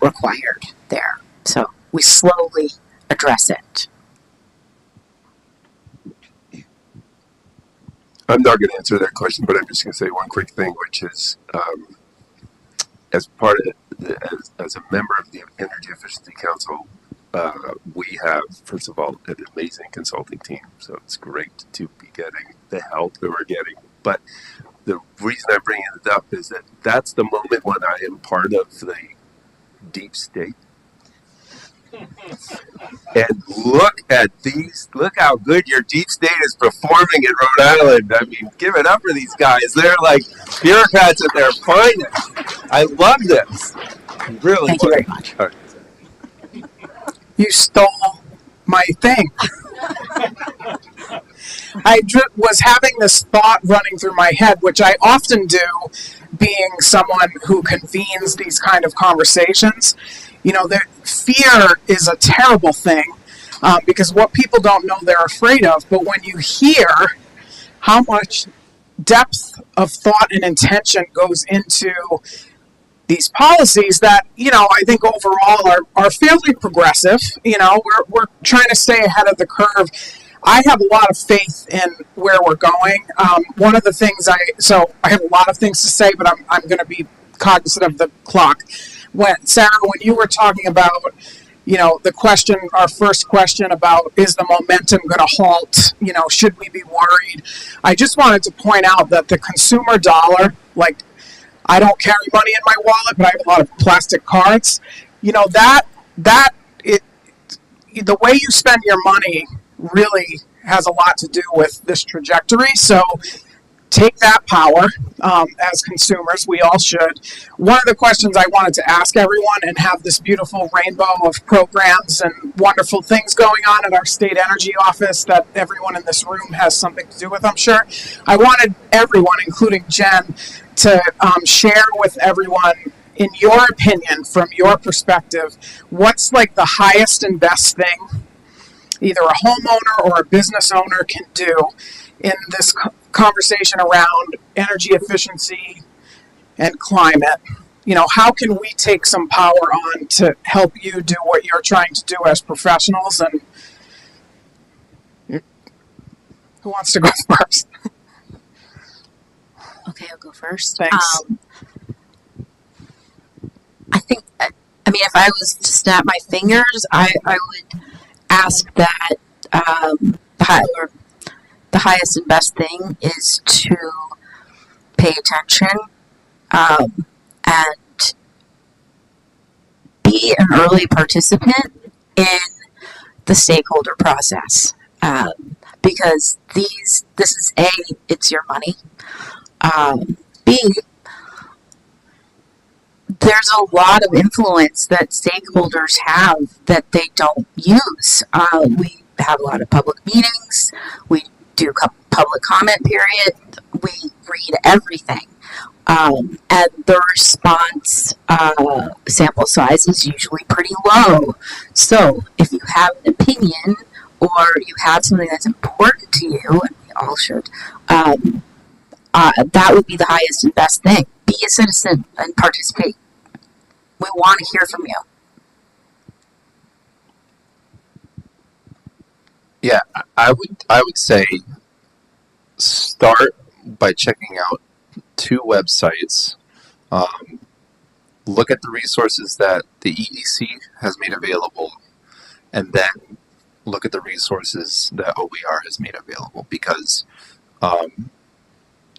required there. So we slowly address it. I'm not going to answer that question, but I'm just going to say one quick thing, which is, as a member of the Energy Efficiency Council, We have, first of all, an amazing consulting team, so it's great to be getting the help that we're getting. But the reason I'm bringing it up is that that's the moment when I am part of the deep state. And look how good your deep state is performing in Rhode Island. I mean, give it up for these guys. They're like bureaucrats at their finest. I love this. Really. Thank you very much. All right. You stole my thing. Was having this thought running through my head, which I often do, being someone who convenes these kind of conversations. You know, fear is a terrible thing because what people don't know they're afraid of. But when you hear how much depth of thought and intention goes into these policies that, you know, I think overall are fairly progressive. You know, we're trying to stay ahead of the curve. I have a lot of faith in where we're going. One of the things I have a lot of things to say, but I'm going to be cognizant of the clock. Sarah, when you were talking about, you know, our first question about is the momentum going to halt? You know, should we be worried? I just wanted to point out that the consumer dollar, like, I don't carry money in my wallet, but I have a lot of plastic cards. You know, the way you spend your money really has a lot to do with this trajectory. So take that power as consumers. We all should. One of the questions I wanted to ask everyone and have this beautiful rainbow of programs and wonderful things going on at our state energy office that everyone in this room has something to do with, I'm sure. I wanted everyone, including Jen, to share with everyone, in your opinion, from your perspective, what's like the highest and best thing either a homeowner or a business owner can do in this conversation around energy efficiency and climate. You know, how can we take some power on to help you do what you're trying to do as professionals? And who wants to go first? Okay, I'll go first. Thanks. I think, I mean, if I was to snap my fingers, I would ask that the highest and best thing is to pay attention and be an early participant in the stakeholder process because this is A, it's your money. B, there's a lot of influence that stakeholders have that they don't use. We have a lot of public meetings. We do public comment period. We read everything. And the response sample size is usually pretty low. So if you have an opinion or you have something that's important to you, and we all should, that would be the highest and best thing. Be a citizen and participate. We want to hear from you. Yeah, I would say start by checking out 2 websites. Look at the resources that the EDC has made available, and then look at the resources that OER has made available. Because, and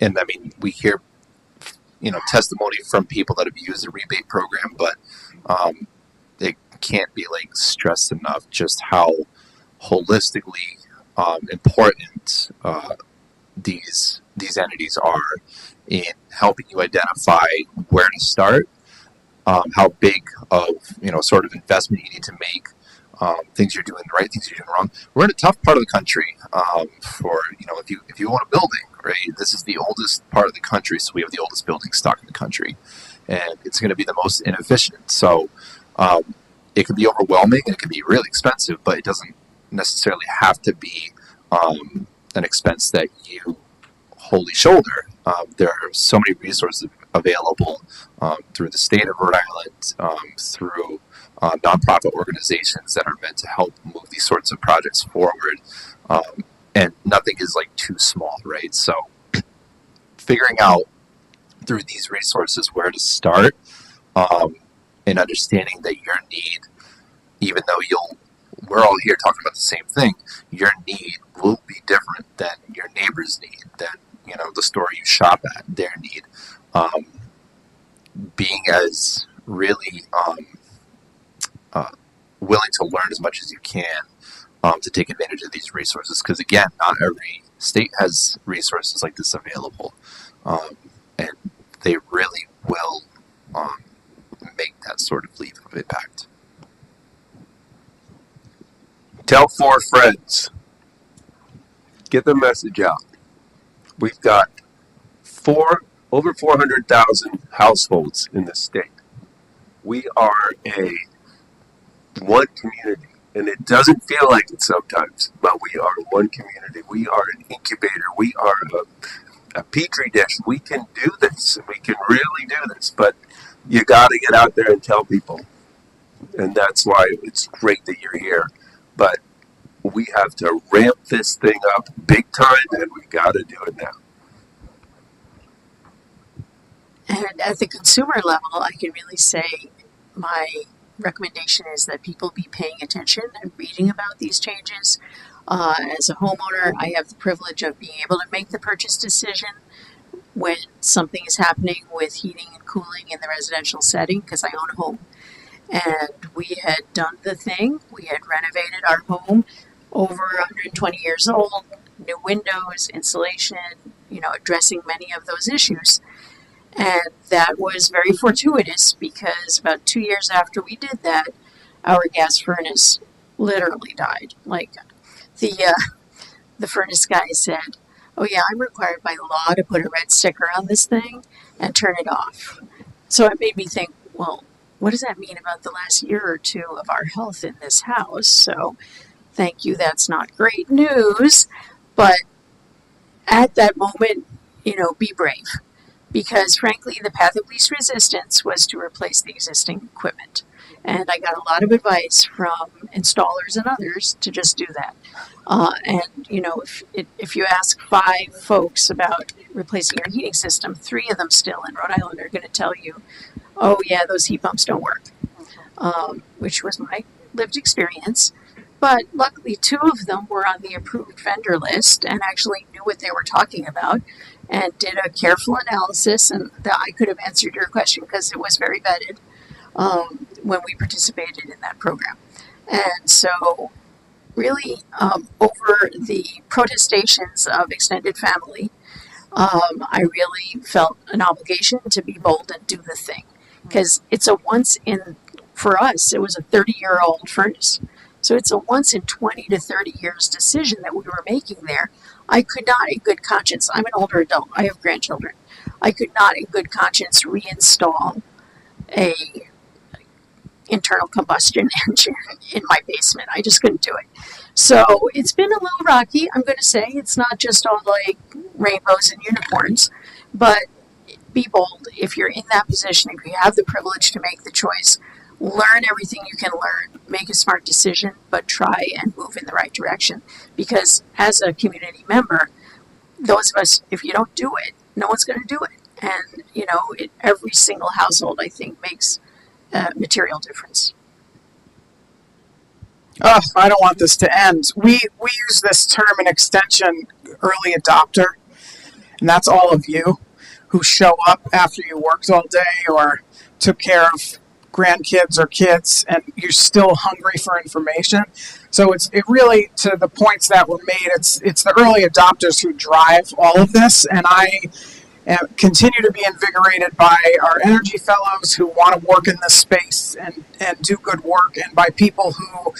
I mean, we hear, testimony from people that have used the rebate program, but it can't be like stressed enough just how holistically important these entities are in helping you identify where to start, how big of sort of investment you need to make, things you're doing right, things you're doing wrong. We're in a tough part of the country for if you own a building, right? This is the oldest part of the country, so we have the oldest building stock in the country, and it's going to be the most inefficient. So it can be overwhelming and it can be really expensive, but it doesn't necessarily have to be an expense that you wholly shoulder. There are so many resources available through the state of Rhode Island, through nonprofit organizations that are meant to help move these sorts of projects forward. And nothing is like too small, right? So figuring out through these resources where to start, and understanding that your need, even though you'll we're all here talking about the same thing. Your need will be different than your neighbor's need, than the store you shop at, their need. Being as really willing to learn as much as you can to take advantage of these resources, because again, not every state has resources like this available, and they really will make that sort of leap of impact. Tell 4 friends. Get the message out. We've got over 400,000 households in this state. We are one community, and it doesn't feel like it sometimes, but we are one community. We are an incubator. We are a petri dish. We can do this. We can really do this, but you got to get out there and tell people, and that's why it's great that you're here. But we have to ramp this thing up big time, and we got to do it now. And at the consumer level, I can really say my recommendation is that people be paying attention and reading about these changes. As a homeowner, I have the privilege of being able to make the purchase decision when something is happening with heating and cooling in the residential setting, because I own a home. And we had done the thing. We had renovated our home, over 120 years old, new windows, insulation, addressing many of those issues. And that was very fortuitous, because about 2 years after we did that, our gas furnace literally died. Like, the furnace guy said, "Oh yeah, I'm required by law to put a red sticker on this thing and turn it off." So it made me think, well, what does that mean about the last year or two of our health in this house? So thank you, that's not great news. But at that moment, be brave. Because frankly, the path of least resistance was to replace the existing equipment. And I got a lot of advice from installers and others to just do that. If you ask 5 folks about replacing your heating system, 3 of them still in Rhode Island are going to tell you, "Oh yeah, those heat pumps don't work," which was my lived experience. But luckily, 2 of them were on the approved vendor list and actually knew what they were talking about and did a careful analysis, and that I could have answered your question because it was very vetted when we participated in that program. And so really, over the protestations of extended family, I really felt an obligation to be bold and do the thing, because it's for us, it was a 30-year-old furnace. So it's a once in 20 to 30 years decision that we were making there. I could not in good conscience, I'm an older adult, I have grandchildren, I could not in good conscience reinstall a internal combustion engine in my basement. I just couldn't do it. So it's been a little rocky, I'm going to say. It's not just all like rainbows and unicorns, but be bold. If you're in that position, if you have the privilege to make the choice, learn everything you can learn, make a smart decision, but try and move in the right direction. Because as a community member, those of us, if you don't do it, no one's going to do it. And, every single household, I think, makes a material difference. Oh, I don't want this to end. We use this term in extension, early adopter, and that's all of you who show up after you worked all day or took care of grandkids or kids, and you're still hungry for information. So it really, to the points that were made, it's the early adopters who drive all of this, and I continue to be invigorated by our energy fellows who want to work in this space and do good work, and by people who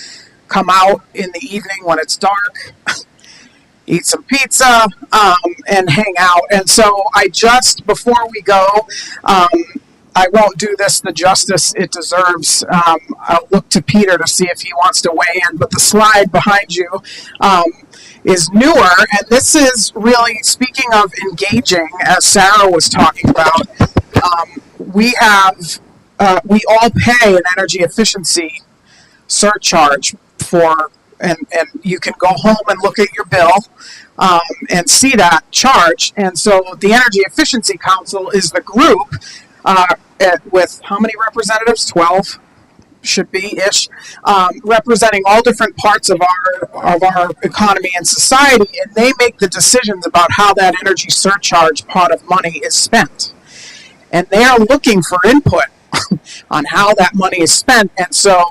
come out in the evening when it's dark, eat some pizza, and hang out. And so before we go, I won't do this the justice it deserves. I'll look to Peter to see if he wants to weigh in, but the slide behind you is newer, and this is really, speaking of engaging, as Sarah was talking about, we all pay an energy efficiency surcharge and you can go home and look at your bill and see that charge. And so the Energy Efficiency Council is the group with how many representatives? 12? should be ish, representing all different parts of our economy and society, and they make the decisions about how that energy surcharge pot of money is spent. And they are looking for input on how that money is spent, and so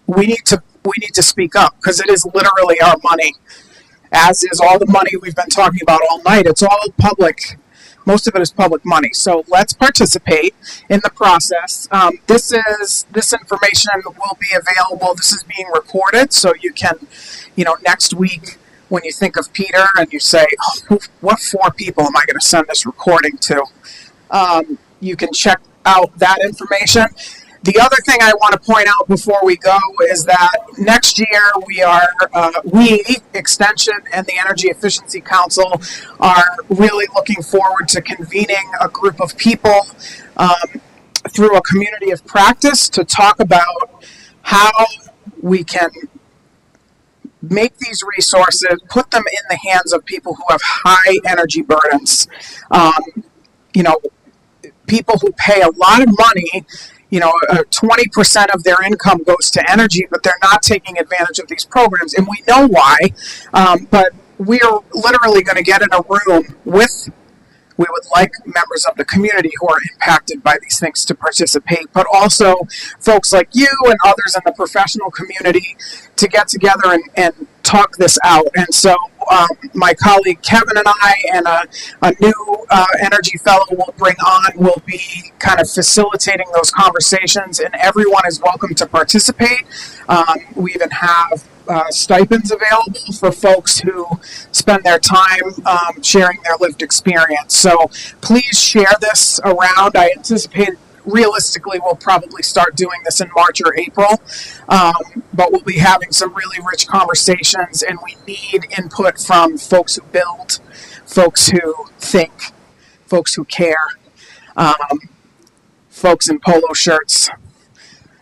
we need to speak up, because it is literally our money, as is all the money we've been talking about all night. It's all public. Most of it is public money. So let's participate in the process. This information will be available. This is being recorded, so you can, next week when you think of Peter and you say, oh, what 4 people am I going to send this recording to? You can check out that information. The other thing I want to point out before we go is that next year we, Extension and the Energy Efficiency Council, are really looking forward to convening a group of people through a community of practice to talk about how we can make these resources, put them in the hands of people who have high energy burdens. People who pay a lot of money, 20% of their income goes to energy, but they're not taking advantage of these programs, and we know why. But we are literally going to get in a room we would like members of the community who are impacted by these things to participate, but also folks like you and others in the professional community to get together and talk this out. And so my colleague Kevin and I and a new energy fellow will be kind of facilitating those conversations, and everyone is welcome to participate. We even have stipends available for folks who spend their time sharing their lived experience. So please share this around. I anticipate realistically we'll probably start doing this in March or April, but we'll be having some really rich conversations, and we need input from folks who build, folks who think, folks who care, folks in polo shirts.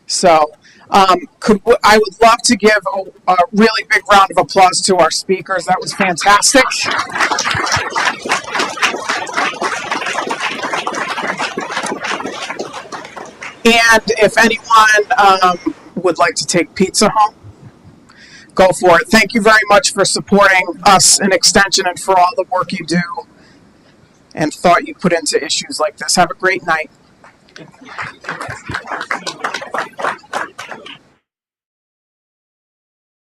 So I would love to give a really big round of applause to our speakers. That was fantastic. And if anyone would like to take pizza home, go for it. Thank you very much for supporting us in Extension and for all the work you do and thought you put into issues like this. Have a great night.